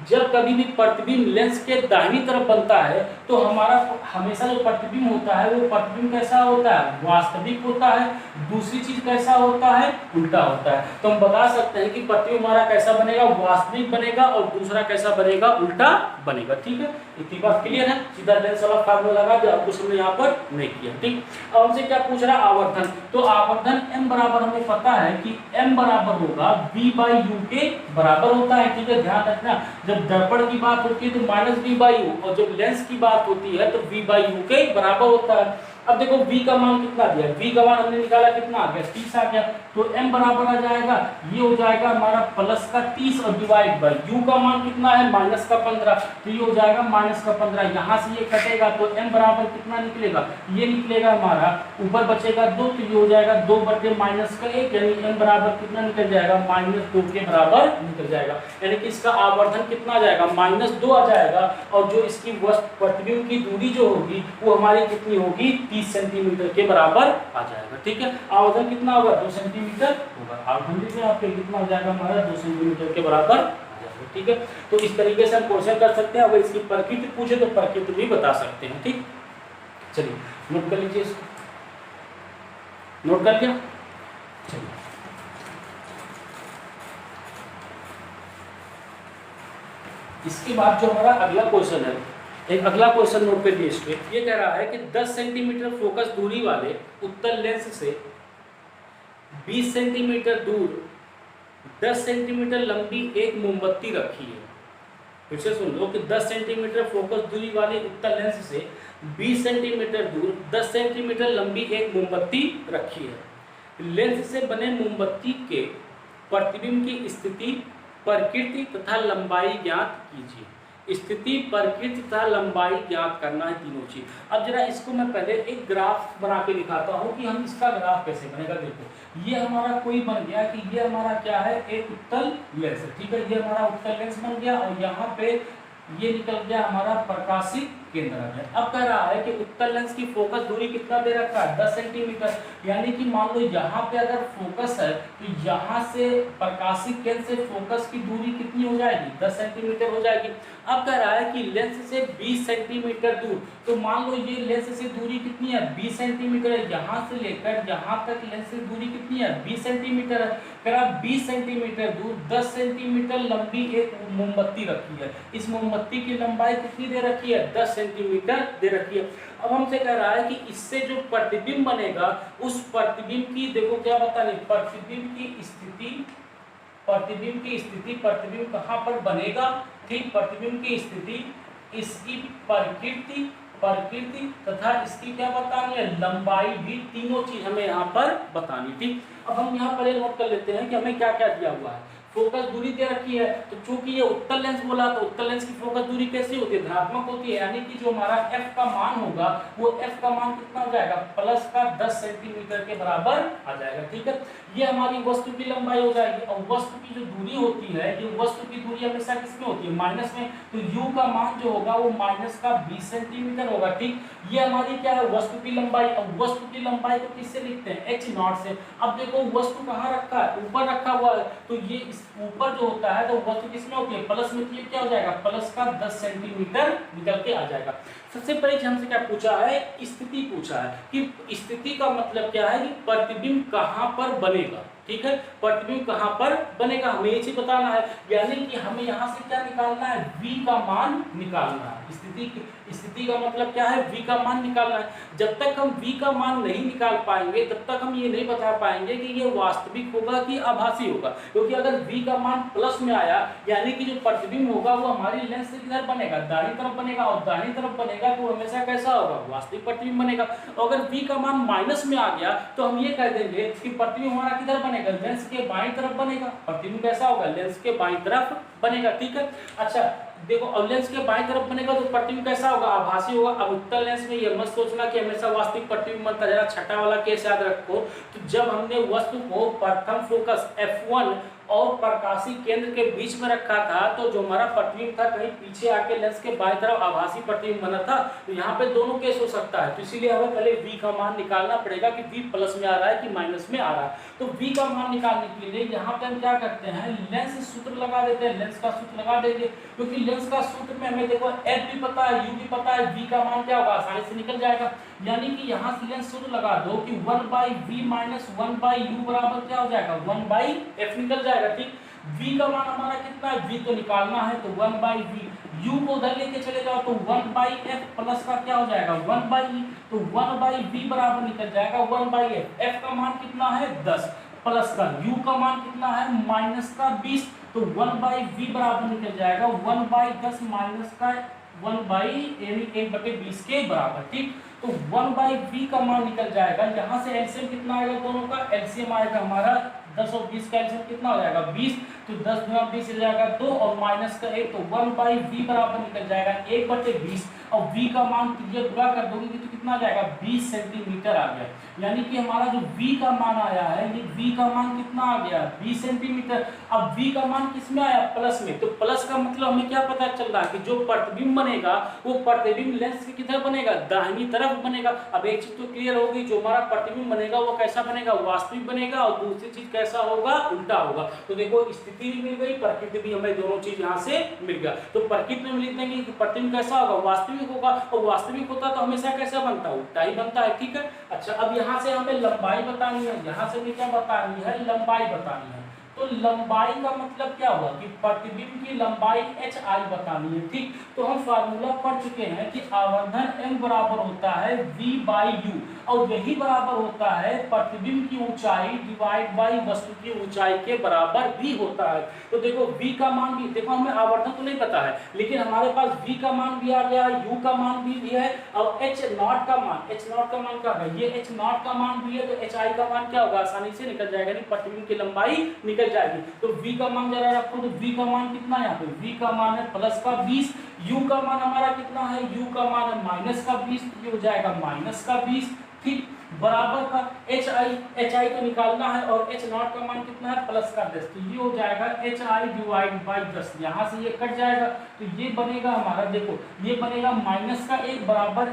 जब कभी भी प्रतिबिंब लेंस के दाहिनी तरफ बनता है तो हमारा हमेशा जो प्रतिबिंब होता है वो प्रतिबिंब कैसा होता है, वास्तविक होता है। दूसरी चीज कैसा होता है, उल्टा होता है। तो हम बता सकते हैं कि प्रतिबिंब हमारा कैसा बनेगा, वास्तविक बनेगा, और दूसरा कैसा बनेगा, उल्टा बनेगा। ठीक है, इतनी बात क्लियर है। सीधा लेंस वाला फार्मूला लगा दिया, कुछ हमने यहाँ पर नहीं किया। ठीक, अब हमसे क्या पूछ रहा है, आवर्धन। तो आवर्धन m बराबर हमें पता है कि m बराबर होगा v/u के बराबर होता है। ठीक है, ध्यान रखना, जब दर्पण की बात होती है तो -v/u, और जब लेंस की बात होती है तो v/u के बराबर होता है। अब देखो v का मान कितना दिया, v का मान हमने निकाला कितना आ गया, 30 आ गया। तो m बराबर आ जाएगा, ये हो जाएगा हमारा प्लस का 30 और डिवाइड बाय u का मान कितना है, माइनस का 15, तो ये हो जाएगा माइनस का 15। यहाँ से ये कटेगा तो m बराबर कितना निकलेगा, ये निकलेगा हमारा, ऊपर बचेगा 2, तो ये हो जाएगा 2/-1 यानी m बराबर कितना निकल जाएगा, -2 के बराबर निकल जाएगा। यानी कि इसका आवर्धन कितना आ जाएगा, -2 आ जाएगा। और जो इसकी प्रतिबिंब की दूरी जो होगी वो हमारी कितनी होगी, 30 सेंटीमीटर के बराबर आ जाएगा। ठीक है, आवर्धन कितना होगा, 2 सेंटीमीटर होगा। आवर्धन देखिए आपके कितना हो जाएगा हमारा, 2 सेंटीमीटर के बराबर आ जाएगा। ठीक है, तो इस तरीके से हम क्वेश्चन कर सकते हैं। अगर इसकी प्रकृति पूछे तो प्रकृति भी बता सकते हैं। ठीक, चलिए नोट कर लीजिए इसको, नोट कर लिया। चलिए इसके बाद जो हमारा अगला क्वेश्चन है, एक अगला क्वेश्चन नोट कर लीजिए इसके। ये कह रहा है कि 10 सेंटीमीटर फोकस दूरी वाले उत्तल लेंस से 20 सेंटीमीटर दूर 10 सेंटीमीटर लंबी एक मोमबत्ती रखी है। फिर से सुन लो कि 10 सेंटीमीटर फोकस दूरी वाले उत्तल लेंस से 20 सेंटीमीटर दूर 10 सेंटीमीटर लंबी एक मोमबत्ती रखी है। लेंस से बने मोमबत्ती के प्रतिबिंब की स्थिति, प्रकृति तथा लंबाई ज्ञात कीजिए। स्थिति, प्रकृति तथा लंबाई ज्ञात करना है, तीनों चीज। अब जरा इसको मैं पहले एक ग्राफ बना के दिखाता हूँ कि हम इसका ग्राफ कैसे बनेगा। देखो ये हमारा कोई बन गया कि ये हमारा क्या है, एक उत्तल लेंस है। ठीक है, ये हमारा उत्तल लेंस बन गया और यहाँ पे ये निकल गया हमारा प्रकाशिक केंद्र है। अब कह रहा है कि उत्तल लेंस की फोकस दूरी कितना दे रखा है, 10 सेंटीमीटर। यानी कि मान लो यहाँ पे अगर फोकस है तो यहाँ से प्रकाशिक केंद्र से फोकस की दूरी कितनी हो जाएगी, 10 सेंटीमीटर हो जाएगी। अब कह रहा है कि लेंस से 20 सेंटीमीटर दूर, तो मान लो ये लेंस से दूरी कितनी है, 20 सेंटीमीटर है। यहाँ से लेकर यहाँ तक लेंस से दूरी कितनी है, 20 सेंटीमीटर है। कह रहा 20 सेंटीमीटर दूर 10 सेंटीमीटर लंबी एक मोमबत्ती रखी है। इस मोमबत्ती की लंबाई कितनी दे रखी है, 10 सेंटीमीटर दे रखी है। अब हमसे कह रहा है कि इससे जो प्रतिबिंब बनेगा उस प्रतिबिंब की, देखो क्या बताने, प्रतिबिंब की स्थिति, प्रतिबिंब की स्थिति, प्रतिबिंब कहाँ पर बनेगा। ठीक, प्रतिबिंब की स्थिति, इसकी प्रकृति, प्रकृति तथा इसकी क्या बतानी है, लंबाई भी, तीनों चीज हमें यहाँ पर बतानी। ठीक, अब हम यहाँ पर नोट कर लेते हैं कि हमें क्या क्या दिया हुआ है। फोकस दूरी दे रखी है, तो चूंकि ये उत्तल लेंस बोला तो उत्तल लेंस की फोकस दूरी कैसी होती है, धनात्मक होती है। यानी कि जो हमारा f का मान होगा वो f का मान कितना हो जाएगा, प्लस का 10 सेंटीमीटर के बराबर आ जाएगा। ठीक है, ये हमारी वस्तु की लंबाई हो जाएगी। और वस्तु की जो दूरी होती है, ये वस्तु की दूरी हमेशा किसमें होती है, माइनस में। तो u का मान जो होगा वो माइनस का 20 सेंटीमीटर होगा। ठीक, ये हमारी क्या है, वस्तु की लंबाई। और वस्तु की लंबाई को किससे लिखते हैं, h0 से। अब देखो वस्तु कहाँ रखा है, ऊपर रखा हुआ है, तो ये ऊपर जो होता है तो वस्तु किसमें होती है, प्लस में। ये क्या हो जाएगा, प्लस का 10 सेंटीमीटर निकल के आ जाएगा। सबसे पहले हमसे क्या पूछा है, स्थिति पूछा है कि स्थिति का मतलब क्या है कि प्रतिबिंब कहाँ पर बनेगा। ठीक है, प्रतिबिंब कहाँ पर बनेगा हमें ये चीज बताना है। यानी कि हमें यहाँ से क्या निकालना है, v का मान निकालना है। स्थिति का मतलब क्या है, v का मान निकालना है। जब तक हम v का मान नहीं निकाल पाएंगे तब तक हम ये नहीं बता पाएंगे कि ये वास्तविक होगा कि आभासी होगा। क्योंकि अगर v का मान प्लस में आया यानी कि जो प्रतिबिंब होगा वो हमारी लेंस से किधर बनेगा, दाहिनी तरफ बनेगा। और दाहिनी तरफ बनेगा तो हमेशा कैसा होगा, वास्तविक प्रतिबिंब बनेगा। और अगर v का मान माइनस में आ गया तो हम ये कह देंगे कि प्रतिबिंब हमारा किधर बनेगा, लेंस के बाईं तरफ बनेगा। प्रतिबिंब कैसा होगा, लेंस के बाईं तरफ बनेगा। ठीक है, अच्छा देखो, अब लेंस के बाईं तरफ बनेगा तो प्रतिबिंब कैसा होगा, आभासी होगा। अब उत्तल लेंस में ये मत सोचना कि हमेशा वास्तविक प्रतिबिंब बनता है। जरा छठा वाला केस याद रखो, तो जब हमने वस्तु को प्रथम फोकस f1 और प्रकाशीय केंद्र के बीच में रखा था, तो जो हमारा प्रतिबिंब था कहीं पीछे आके लेंस के बाईं तरफ आभासी प्रतिबिंब बना था। तो यहाँ पे दोनों केस हो सकता है, तो इसीलिए हमें पहले v का मान निकालना पड़ेगा कि v प्लस में आ रहा है कि माइनस में आ रहा है। तो v का मान निकालने के लिए यहाँ पे हम क्या करते हैं, लेंस सूत्र लगा देते हैं, लेंस का सूत्र लगा देंगे, क्योंकि लेंस का सूत्र में हमें देखो f भी पता है, u भी पता है, v का मान क्या होगा आसानी से निकल जाएगा। यानी कि यहाँ से लेंस सूत्र लगा दो कि 1/v माइनस 1/u बराबर क्या हो जाएगा, 1/f निकल जाएगा। ठीक, v का मान हमारा कितना है, v तो निकालना है, तो 1/v, u को उधर लेके चले जाओ तो 1/f प्लस का क्या हो जाएगा 1/e, तो 1/v बराबर निकल जाएगा 1/f। f का मान कितना है 10 प्लस का u का मान कितना है माइनस का 20, तो 1/v बराबर निकल जाएगा 1/10 माइनस का 1/1/20 के बराबर। ठीक, तो 1/v का मान निकल जाएगा। यहाँ से एलसीएम कितना आएगा, दोनों का एलसीएम आएगा हमारा 10 और 20 का एलसीएम कितना हो जाएगा 20, तो 10 गुना 20 हो जाएगा 2 और माइनस का 1, तो 1/v बराबर निकल जाएगा 1/20 और v का मान ये गुणा कर दोगे तो कितना आ जाएगा 20 सेंटीमीटर आ गया। यानी कि हमारा जो v का मान आया है, ये v का मान कितना आ गया 20 सेंटीमीटर। अब v का मान किसमें आया प्लस में, तो प्लस का मतलब हमें क्या पता चल रहा है कि जो प्रतिबिंब बनेगा वो प्रतिबिंब लेंस की किधर बनेगा, दाहिनी तरफ बनेगा। अब एक चीज तो क्लियर होगी, जो हमारा प्रतिबिंब बनेगा वो कैसा बनेगा, वास्तविक बनेगा, और दूसरी चीज कैसा होगा, उल्टा होगा। तो देखो स्थिति भी मिल गई, प्रकृति भी, हमें दोनों चीज यहाँ से मिल गया। तो प्रकृति में लिख देंगे कि प्रतिबिंब कैसा होगा, वास्तविक होगा, और वास्तविक होता तो हमेशा कैसा बनता है, उल्टा ही बनता है। ठीक है, अच्छा अब यहाँ से हमें लंबाई बतानी है, यहाँ से हमें क्या बतानी है, लंबाई बतानी है। तो लंबाई का मतलब क्या हुआ कि प्रतिबिंब की लंबाई hi बतानी है। ठीक, तो हम फार्मूला पढ़ चुके हैं कि आवर्धन m बराबर होता है v/u, और यही बराबर होता है प्रतिबिंब की ऊंचाई डिवाइड बाई वस्तु की ऊंचाई के बराबर भी होता है। तो देखो v का मान भी, देखो हमें आवर्धन तो नहीं पता है, लेकिन हमारे पास v का मान भी आ गया, u का मान भी है, और h0 का मान क्या है, ये h0 का मान भी है, तो hi का मान क्या होगा, आसानी से निकल जाएगा, नहीं प्रतिबिंब की लंबाई निकल जाएगी। तो v का मान जरा रखो, तो v का मान कितना है, यहाँ पे v का मान है प्लस का 20, u का मान हमारा कितना है, u का मान है माइनस का 20, ये हो जाएगा माइनस का 20। ठीक, बराबर का hi को निकालना है, और h0 का मान कितना है प्लस का 10, तो ये हो जाएगा hi डिवाइड बाई 10, यहाँ से ये कट जाएगा, तो ये बनेगा हमारा, देखो ये बनेगा माइनस का 1 बराबर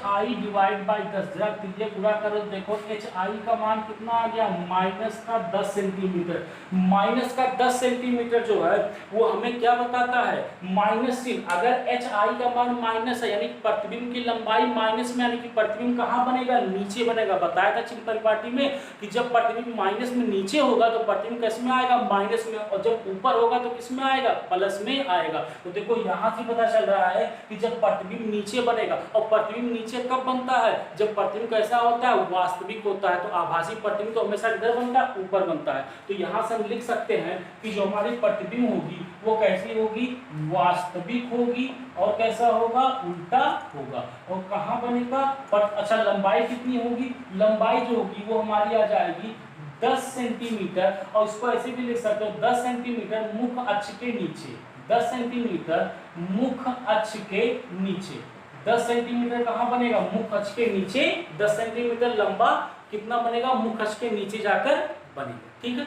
hi डिवाइड बाई 10। जरा ये पूरा करो, देखो hi का मान कितना आ गया माइनस का 10 सेंटीमीटर। माइनस का 10 सेंटीमीटर जो है वो हमें क्या बताता है, माइनस चिन्ह। अगर hi का मान माइनस है यानी प्रतिबिंब की लंबाई माइनस में, यानी कि प्रतिबिंब कहाँ बनेगा, नीचे बनेगा। बताया था चिन्ह परिपाटी में कि जब प्रतिबिंब माइनस में नीचे होगा तो प्रतिबिंब किस में आएगा, माइनस में, और जब ऊपर होगा तो किस में आएगा, प्लस में आएगा। तो देखो यहाँ से पता चल रहा है कि जब प्रतिबिंब नीचे बनेगा, और प्रतिबिंब नीचे कब बनता है, जब प्रतिबिंब कैसा होता है, वास्तविक होता है। तो आभासी प्रतिबिंब तो हमेशा किधर बनता है, ऊपर बनता है। तो यहाँ से हम लिख सकते हैं कि जो हमारी प्रतिबिंब होगी वो कैसी होगी, वास्तविक होगी, और कैसा होगा, उल्टा होगा। और कहाँ बनेगा, अच्छा लंबाई कितनी होगी, लंबाई जो होगी वो हमारी आ जाएगी 10 सेंटीमीटर, और इसको ऐसे भी लिख सकते हो 10 सेंटीमीटर मुख्य अक्ष के नीचे, 10 सेंटीमीटर मुख्य अक्ष के नीचे। 10 सेंटीमीटर कहाँ बनेगा, मुख्य अक्ष के नीचे। 10 सेंटीमीटर लंबा कितना बनेगा, मुख्य अक्ष के नीचे जाकर बनेगा। ठीक है,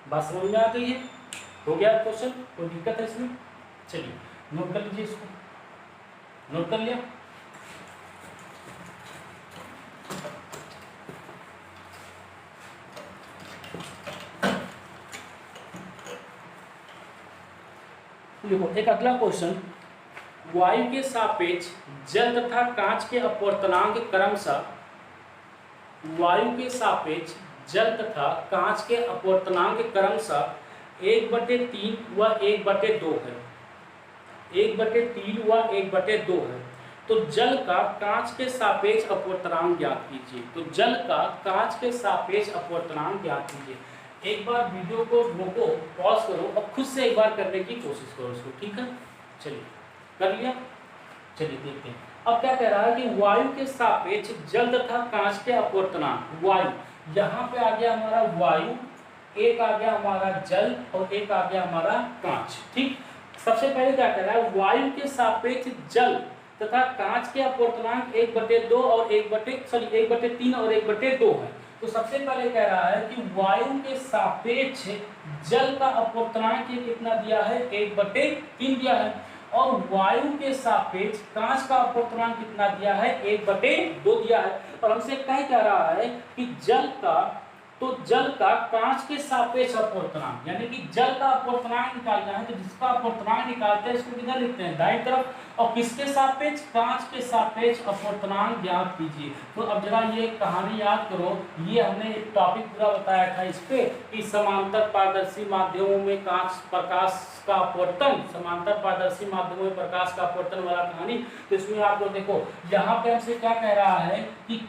बात समझ में आ गई है, हो गया क्वेश्चन, कोई दिक्कत है इसमें। चलिए नोट कर लीजिए, इसको नोट कर लिया। देखो एक अगला क्वेश्चन, वायु के सापेक्ष जल तथा कांच के अपवर्तनांक क्रमशः, वायु के सापेक्ष जल तथा कांच के अपवर्तनांक क्रमशः 1/3 व 1/2 है, 1/3 व 1/2 है। तो जल का कांच के सापेक्ष अपवर्तनांक ज्ञात कीजिए। तो जल का कांच के सापेक्ष अपवर्तनांक ज्ञात कीजिए। एक बार वीडियो को रोको, पॉज करो और खुद से एक बार करने की कोशिश करो इसको। ठीक है, चलिए कर लिया। चलिए देखते हैं अब क्या कह रहा है कि वायु के सापेक्ष जल तथा कांच के अपवर्तनांक। वायु, यहाँ पे आ गया हमारा वायु, एक आ गया हमारा जल, और एक आ गया हमारा कांच। ठीक, सबसे पहले क्या कह रहा है, वायु के सापेक्ष जल तथा कांच के अपवर्तनांक 1/2 और 1/3 और 1/2 है। तो सबसे पहले कह रहा है कि वायु के सापेक्ष जल का अपवर्तनांक ये कितना दिया है, 1/3 दिया है, और वायु के सापेक्ष कांच का अपवर्तनांक कितना दिया है, 1/2 दिया है। और हमसे कह रहा है कि जल का कांच के सापेक्ष अपवर्तनांक, यानी कि जल का अपवर्तनांक निकालना है, तो जिसका अपवर्तनांक निकालते हैं इसको किधर लिखते हैं, दाईं तरफ, और किसके सापेक्ष, कांच के सापेक्ष अपवर्तनांक ज्ञात कीजिए। तो अब जरा ये कहानी याद करो, ये हमने एक टॉपिक पूरा बताया था इस पे कि समांतर पारदर्शी माध्यमों में कांच प्रकाश का अपवर्तन, समांतर पारदर्शी माध्यमों में प्रकाश का अपवर्तन वाला कहानी। तो इसमें आप लोग देखो यहाँ पे हमसे क्या कह रहा है कि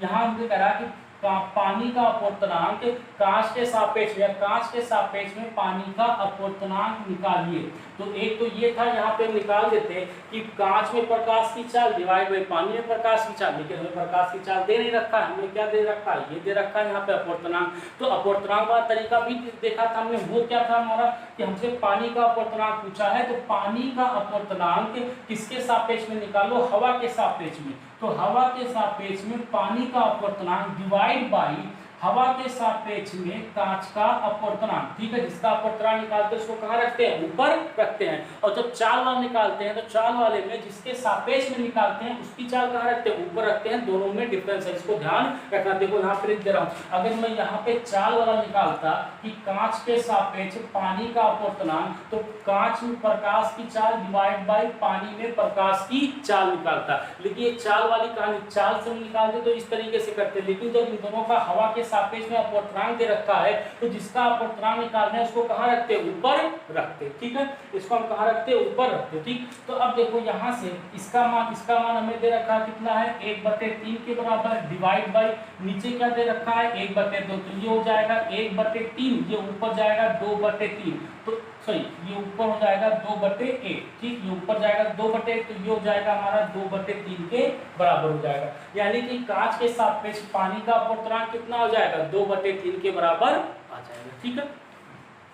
यहाँ हमसे कह रहा है कि पानी का अपवर्तनांक कांच के सापेक्ष या कांच के सापेक्ष में पानी का अपवर्तनांक निकालिए। तो एक तो ये था, यहाँ पे निकाल देते कि कांच में प्रकाश की चाल डिवाइड बाई पानी में प्रकाश की चाल, लेकिन हमें प्रकाश की चाल दे नहीं रखा है, हमें क्या दे रखा है, ये दे रखा है यहाँ पे अपवर्तनांक। तो अपवर्तनांक वाला तरीका भी देखा था हमने, वो क्या था हमारा कि हमसे पानी का अपवर्तनांक पूछा है, तो पानी का अपवर्तनांक किसके सापेक्ष में निकालो, हवा के सापेक्ष में। तो हवा के सापेक्ष में पानी का अपवर्तनांक डिवाइड बाई हवा के सापेक्ष में कांच का अपवर्तनांक, ठीक है। जिसका अपवर्तनांक निकालते हैं उसको कहाँ रखते हैं, ऊपर रखते हैं। और जब चाल वाला निकालते हैं तो चाल वाले में जिसके सापेक्ष में निकालते हैं उसकी चाल कहाँ रखते हैं, ऊपर रखते हैं। दोनों में डिफरेंस है, इसको ध्यान रखना। देखो यहाँ पे लिख दे रहा हूँ, अगर मैं यहाँ पे चाल वाला निकालता कि कांच के सापेक्ष पानी का अपवर्तनांक, तो कांच में प्रकाश की चाल डिवाइड बाई पानी में प्रकाश की चाल निकालता। लेकिन ये चाल वाली कहानी, चाल से निकालते तो इस तरीके से करते, लेकिन जब इन दोनों का हवा के सापेक्ष में अपवर्तनांक दे रखा है, तो जिसका अपवर्तनांक निकालना है उसको कहाँ रखते हैं, ऊपर रखते, ठीक है। इसको हम कहाँ रखते हैं, ऊपर रखते, ठीक। तो अब देखो यहाँ से इसका मान हमें दे रखा है कितना है, 1/3 के बराबर डिवाइड बाई नीचे क्या दे रखा है, 1/2। तो ये हो जाएगा 1/3, ये ऊपर जाएगा 2/3, तो सॉरी ये ऊपर हो जाएगा 2/1, ठीक। ये ऊपर जाएगा 2/1, तो ये हो जाएगा हमारा 2/3 के बराबर हो जाएगा। यानी कि कांच के सापेक्ष पानी का अपवर्तनांक कितना हो जाएगा, 2/3 के बराबर आ जाएगा, ठीक है।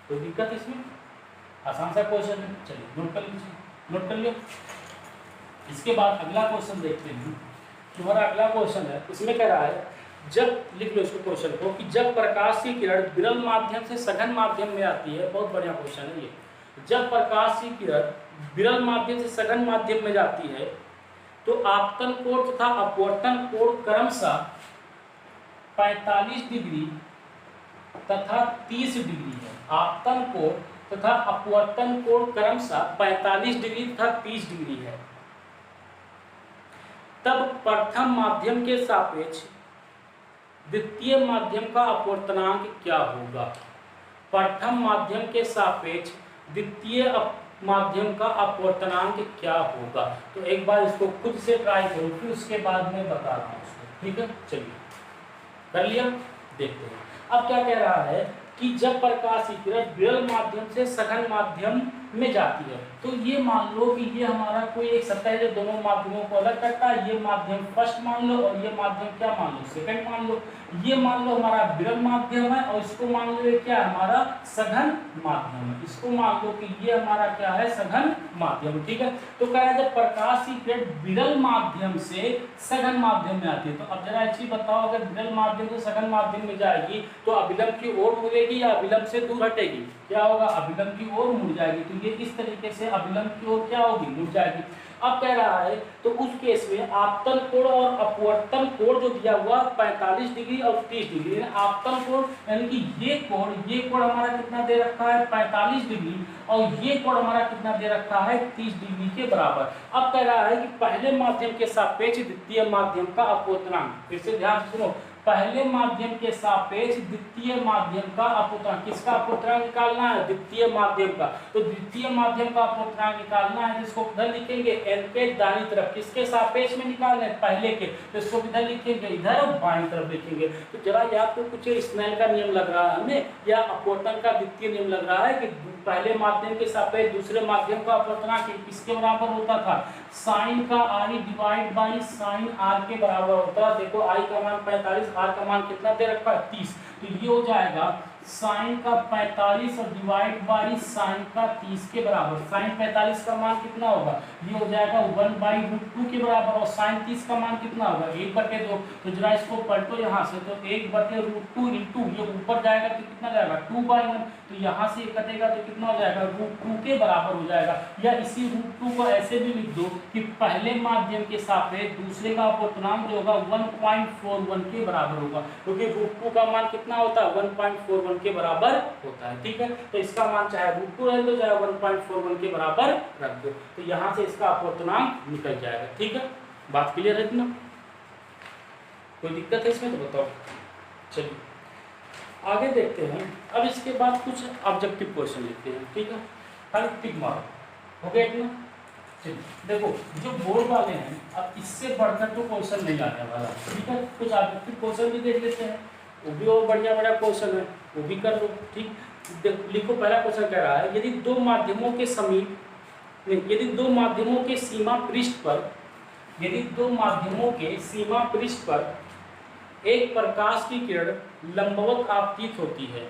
कोई दिक्कत इसमें, आसान सा क्वेश्चन है। चलिए नोट कर लीजिए, नोट कर लियो। इसके बाद अगला क्वेश्चन देखते हैं। तुम्हारा अगला क्वेश्चन है, इसमें कह रहा है जब, लिख लो इसको क्वेश्चन को, कि जब प्रकाश की किरण विरल माध्यम से सघन माध्यम में आती है, बहुत बढ़िया क्वेश्चन है ये। जब प्रकाश की किरण विरल माध्यम से सघन माध्यम में जाती है तो आपतन कोण तथा अपवर्तन कोण क्रमशः 45 डिग्री तथा 30 डिग्री है। आपतन कोण तथा अपवर्तन कोण क्रमशः 45 डिग्री तथा 30 डिग्री है। तब प्रथम माध्यम के सापेक्ष द्वितीय माध्यम का अपवर्तनांक क्या होगा। प्रथम माध्यम के सापेक्ष द्वितीय माध्यम का अपवर्तनांक क्या होगा। तो एक बार इसको खुद से ट्राई करो, फिर उसके बाद में बता रहा हूँ उसको, ठीक है। चलिए कर लिया, देखते हैं। अब क्या कह रहा है कि जब प्रकाश की किरण विरल माध्यम से सघन माध्यम में जाती है, तो ये मान लो कि ये हमारा कोई एक सतह है जो दोनों माध्यमों को अलग करता है। ये माध्यम फर्स्ट मान लो और ये माध्यम क्या मान लो, सेकंड मान लो। ये मान लो हमारा विरल माध्यम है और इसको मान लो ये क्या है, हमारा सघन माध्यम है। इसको मान लो कि ये हमारा क्या है, सघन माध्यम, ठीक है। तो कह रहा है जब प्रकाश की किरण विरल माध्यम से सघन माध्यम में आती है, तो अब जरा एक चीज बताओ, अगर विरल माध्यम से सघन माध्यम में जाएगी तो अभिलंब की ओर मुड़ेगी या अभिलंब से दूर हटेगी, क्या होगा, अभिलंब की ओर मुड़ जाएगी। तो ये इस तरीके से अभिलंब की ओर क्या होगी, मुड़ जाएगी। अब कह रहा है तो उस केस में आपतन कोण और अपवर्तन कोण जो दिया हुआ 45 डिग्री और 30 डिग्री, आपतन कोण यानी कि ये कोण हमारा कितना दे रखा है, 45 डिग्री, और ये कोण हमारा कितना दे रखा है, 30 डिग्री के बराबर। अब कह रहा है कि पहले माध्यम के सापेक्ष द्वितीय माध्यम का अपवर्तनांक, फिर से ध्यान सुनो, पहले माध्यम के सापेक्ष द्वितीय माध्यम का अपवर्तनांक, किसका अपवर्तनांक निकालना है, द्वितीय माध्यम का। तो द्वितीय माध्यम का अपवर्तनांक निकालना है, जिसको इधर लिखेंगे एन के दाईं तरफ, किसके सापेक्ष में निकालना है, पहले के, तो इसको इधर लिखेंगे, इधर बाईं तरफ लिखेंगे। तो जरा याद को कुछ स्नेल का नियम लग रहा है हमें, या अपवर्तन का द्वितीय नियम लग रहा है कि पहले माध्यम के सापेक्ष दूसरे माध्यम का अपवर्तनांक किसके बराबर होता था, साइन का i divide by sine r के बराबर होता है। देखो आई का मान 45, आर का मान कितना दे रखा है, 30, तो ये हो जाएगा साइन का 45 और डिवाइड बाई साइन का 30 के बराबर। साइन 45 का मान कितना होगा, ये हो जाएगा 1/√2 के बराबर, और साइन 30 का मान कितना होगा 1/2। तो जरा इसको पलटो यहाँ से, तो 1/√2 इंटू ये ऊपर जाएगा तो कितना जाएगा 2/1, तो यहाँ से कटेगा तो कितना हो जाएगा √2 के बराबर हो जाएगा। या इसी √2 को ऐसे भी लिख दो कि पहले माध्यम के सापेक्ष दूसरे का अपूर्णांक जो होगा 1.41 के बराबर होगा, क्योंकि √2 का मान कितना होता है 1.41 के बराबर होता है। ठीक है, तो इसका मान चाहे √2 रह दो चाहे 1.41 के बराबर रख दो, तो यहाँ से इसका अपूर्णांक निकल जाएगा। ठीक है, बात क्लियर है ना, कोई दिक्कत है इसमें तो बताओ। चलिए आगे देखते हैं। अब इसके बाद कुछ ऑब्जेक्टिव क्वेश्चन लेते हैं। ठीक है, खाली टिक मारो, हो गया इतना। चलिए देखो, जो बोर्ड वाले हैं अब इससे बढ़कर तो क्वेश्चन नहीं आने वाला। ठीक है, कुछ ऑब्जेक्टिव क्वेश्चन भी देख लेते हैं, वो भी और बढ़िया बढ़िया क्वेश्चन है, वो भी कर लो। ठीक, लिखो पहला क्वेश्चन कह रहा है यदि दो माध्यमों के समीप यदि दो माध्यमों के सीमा पृष्ठ पर यदि दो माध्यमों के सीमा पृष्ठ पर एक प्रकाश की किरण लंबवत आपतित होती है,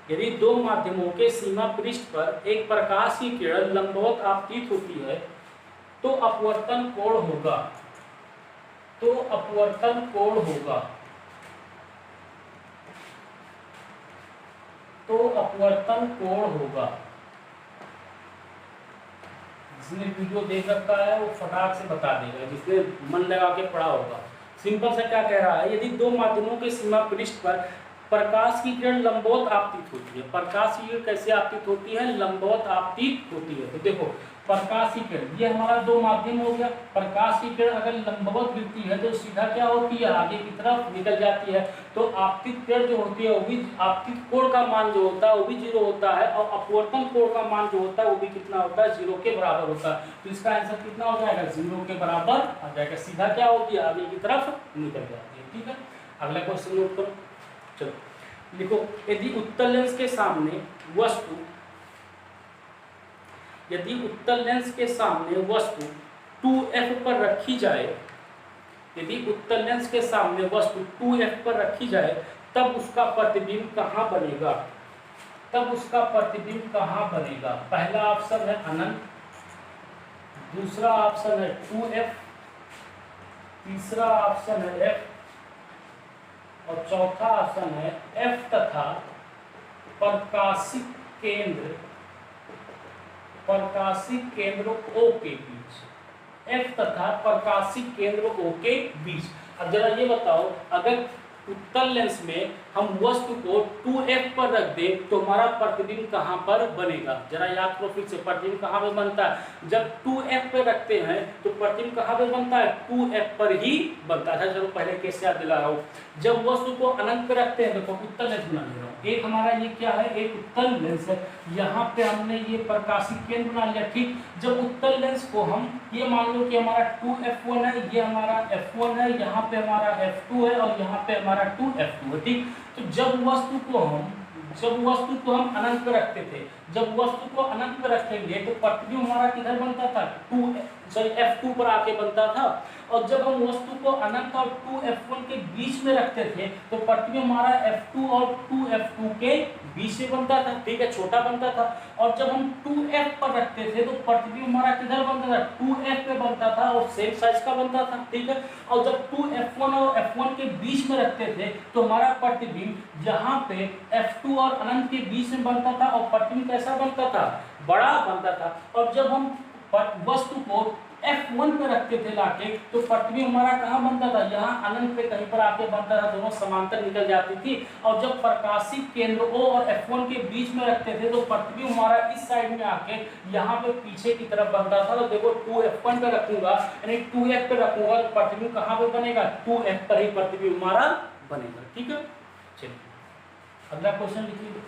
यदि दो माध्यमों के सीमा पृष्ठ पर एक प्रकाश की किरण लंबवत आपतित होती है तो अपवर्तन कोण होगा, तो अपवर्तन कोण होगा, तो अपवर्तन कोण होगा। जिसने वीडियो देख रखा है वो फटाक से बता देगा, जिसने मन लगा के पढ़ा होगा। सिंपल सा क्या कह रहा है, यदि दो माध्यमों के सीमा पृष्ठ पर प्रकाश की किरण लंबवत आपतित होती है। प्रकाश की किरण कैसे आपतित होती है, लंबवत आपतित होती है। तो देखो प्रकाश की किरण, ये हमारा दो माध्यम हो गया। प्रकाश की किरण अगर लंबवत गिरती है तो सीधा क्या होती है, आगे की तरफ निकल जाती है। तो आपतित किरण जो होती है वो भी, आपतित कोण का मान जो होता है वो भी 0 होता है, और अपवर्तन कोण का मान जो होता है वो भी कितना होता है, 0 के बराबर होता है। तो इसका आंसर कितना हो जाएगा, 0 के बराबर आ जाएगा। सीधा क्या होती है, आगे की तरफ निकल जाती है। ठीक है, अगला क्वेश्चन नोट करो। चलो लिखो, यदि उत्तल लेंस के सामने वस्तु यदि उत्तल लेंस के सामने वस्तु 2f पर रखी जाए, यदि उत्तल लेंस के सामने वस्तु 2f पर रखी जाए तब उसका प्रतिबिंब कहाँ बनेगा, तब उसका प्रतिबिंब कहाँ बनेगा। पहला ऑप्शन है अनंत, दूसरा ऑप्शन है 2f, तीसरा ऑप्शन है f, और चौथा ऑप्शन है f तथा प्रकाशिक केंद्र O के बीच, f तथा प्रकाशिक केंद्र O के बीच। अब जरा ये बताओ, अगर उत्तल लेंस में हम वस्तु को 2f पर रख दे तो हमारा प्रतिबिंब कहाँ पर बनेगा। जरा याद करो फिर से, प्रतिबिंब कहाँ पर बनता है, जब 2f पर रखते हैं तो प्रतिबिंब कहाँ पर बनता है, 2f पर ही बनता है। चलो पहले कैसे याद दिला रहा हूँ। जब वस्तु को अनंत पर रखते हैं, देखो उत्तल लेंस बना ले रहा हूँ, एक हमारा ये क्या है, एक उत्तल लेंस है, यहाँ पे हमने ये प्रकाशिक केंद्र बना लिया। ठीक, जब उत्तल लेंस को हम ये मान लो कि हमारा 2f1 है, ये हमारा f1 है, यहाँ पे हमारा f2 है, और यहाँ पे हमारा 2f2 है। ठीक, तो जब वस्तु को हम अनंत पर रखते थे, जब वस्तु को अनंत पर रखेंगे तो प्रतिबिंब हमारा किधर बनता था, f2 पर आके बनता था। और जब हम वस्तु को अनंत और 2f1 के बीच में रखते थे तो प्रतिबिंब हमारा f2 और 2f2 के बीच में बनता था। ठीक है, छोटा बनता था। और जब हम 2f पर रखते थे तो प्रतिबिंब हमारा किधर बनता था, 2f पे बनता था और सेम साइज का बनता था। ठीक है, और जब 2f1 और f1 के बीच में रखते थे तो हमारा प्रतिबिंब यहाँ पे f2 और अनंत के बीच में बनता था, और प्रतिबिंब कैसा बनता था, बड़ा बनता था। और जब हम वस्तु को f1 पे रखते थे लाके तो प्रतिबिंब हमारा कहाँ बनता था, यहाँ अनंत पे कहीं पर आके बनता था, दोनों समांतर निकल जाती थी। और जब प्रकाशिक केंद्र O और f1 के बीच में रखते थे तो प्रतिबिंब हमारा इस साइड में आके यहाँ पे पीछे की तरफ बनता था। तो देखो 2f1 पे रखूंगा यानी 2f पे रखूंगा तो प्रतिबिंब कहाँ पे बनेगा, 2f पर ही प्रतिबिंब हमारा बनेगा। ठीक है, चलिए अगला क्वेश्चन लिखिए।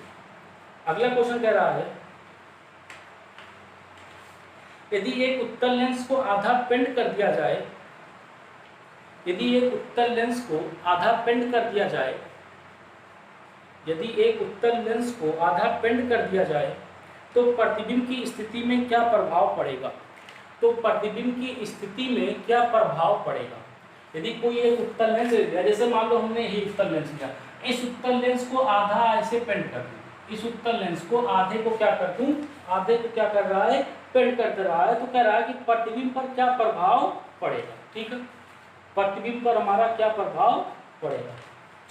अगला क्वेश्चन कह रहा है, यदि एक उत्तल लेंस को आधा पेंट कर दिया जाए, यदि एक उत्तल लेंस को आधा पेंट कर दिया जाए, यदि एक उत्तल लेंस को आधा पेंट कर दिया जाए तो प्रतिबिंब की स्थिति में क्या प्रभाव पड़ेगा, तो प्रतिबिंब की स्थिति में क्या प्रभाव पड़ेगा। यदि कोई एक उत्तल लेंस लिया, जैसे मान लो हमने यही उत्तल लेंस लिया, इस उत्तल लेंस को आधा ऐसे पेंट कर दूं, इस उत्तल लेंस को आधे को क्या कर दूं, आधे को क्या कर रहा है, पेंट करते रहा है। तो कह रहा है कि प्रतिबिंब पर क्या प्रभाव पड़ेगा। ठीक है, प्रतिबिंब पर हमारा क्या प्रभाव पड़ेगा।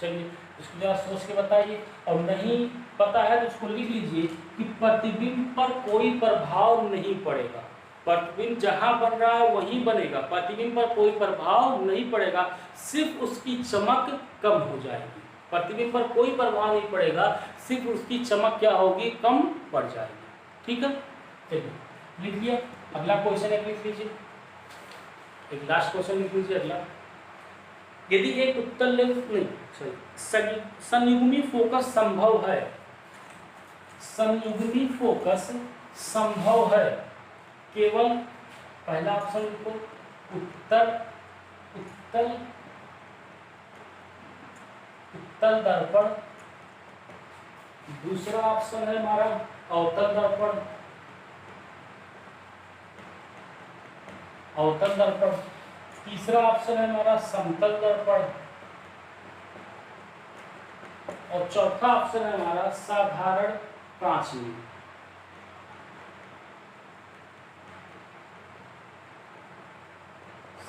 चलिए इसको जरा सोच के बताइए, और नहीं पता है तो उसको लिख लीजिए कि प्रतिबिंब पर कोई प्रभाव नहीं पड़ेगा। प्रतिबिंब जहां बन रहा है वहीं बनेगा, प्रतिबिंब पर कोई प्रभाव नहीं पड़ेगा, सिर्फ उसकी चमक कम हो जाएगी। प्रतिबिंब पर कोई प्रभाव नहीं पड़ेगा, सिर्फ उसकी चमक क्या होगी, कम पड़ जाएगी। ठीक है, चलिए लिख लिया। अगला क्वेश्चन एक लिख लीजिए, एक लास्ट क्वेश्चन लिख लीजिए अगला। यदि एक उत्तल लेंस नहीं सॉरी संयुग्मी फोकस संभव है, संयुग्मी फोकस संभव है, केवल पहला ऑप्शन लिखो उत्तल उत्तल उत्तल दर्पण, दूसरा ऑप्शन है हमारा अवतल दर्पण, अवतल दर्पण, तीसरा ऑप्शन है हमारा समतल दर्पण, और चौथा ऑप्शन है हमारा साधारण कांच में।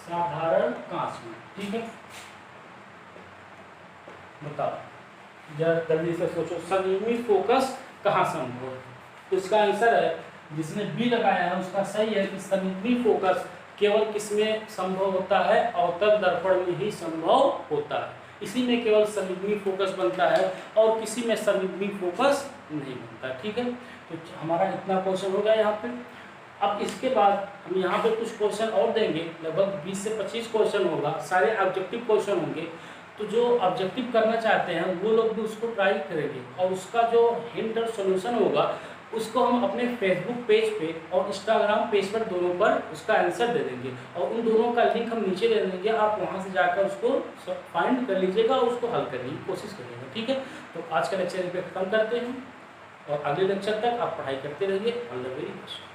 साधारण कांच में। ठीक है, बताओ जरा जल्दी से सोचो, संयुग्मी फोकस कहाँ संभव है। तो इसका आंसर है, जिसने बी लगाया है उसका सही है कि संयुग्मी फोकस केवल किसमें संभव होता है, अवतल दर्पण में ही संभव होता है। इसी में केवल संयुग्मी फोकस बनता है और किसी में संयुग्मी फोकस नहीं बनता। ठीक है, तो हमारा इतना क्वेश्चन हो गया यहाँ पे। अब इसके बाद हम यहाँ पे कुछ क्वेश्चन और देंगे, लगभग 20 से 25 क्वेश्चन होगा, सारे ऑब्जेक्टिव क्वेश्चन होंगे। तो जो ऑब्जेक्टिव करना चाहते हैं वो लोग भी उसको ट्राई करेंगे, और उसका जो हिंट और सोल्यूशन होगा उसको हम अपने फेसबुक पेज पे और इंस्टाग्राम पेज पर दोनों पर उसका आंसर दे देंगे, और उन दोनों का लिंक हम नीचे दे देंगे। आप वहाँ से जाकर उसको फाइंड कर लीजिएगा और उसको हल करने की कोशिश करिएगा। ठीक है, तो आज का लेक्चर पे खत्म करते हैं, और अगले लेक्चर तक आप पढ़ाई करते रहिए। All the very best.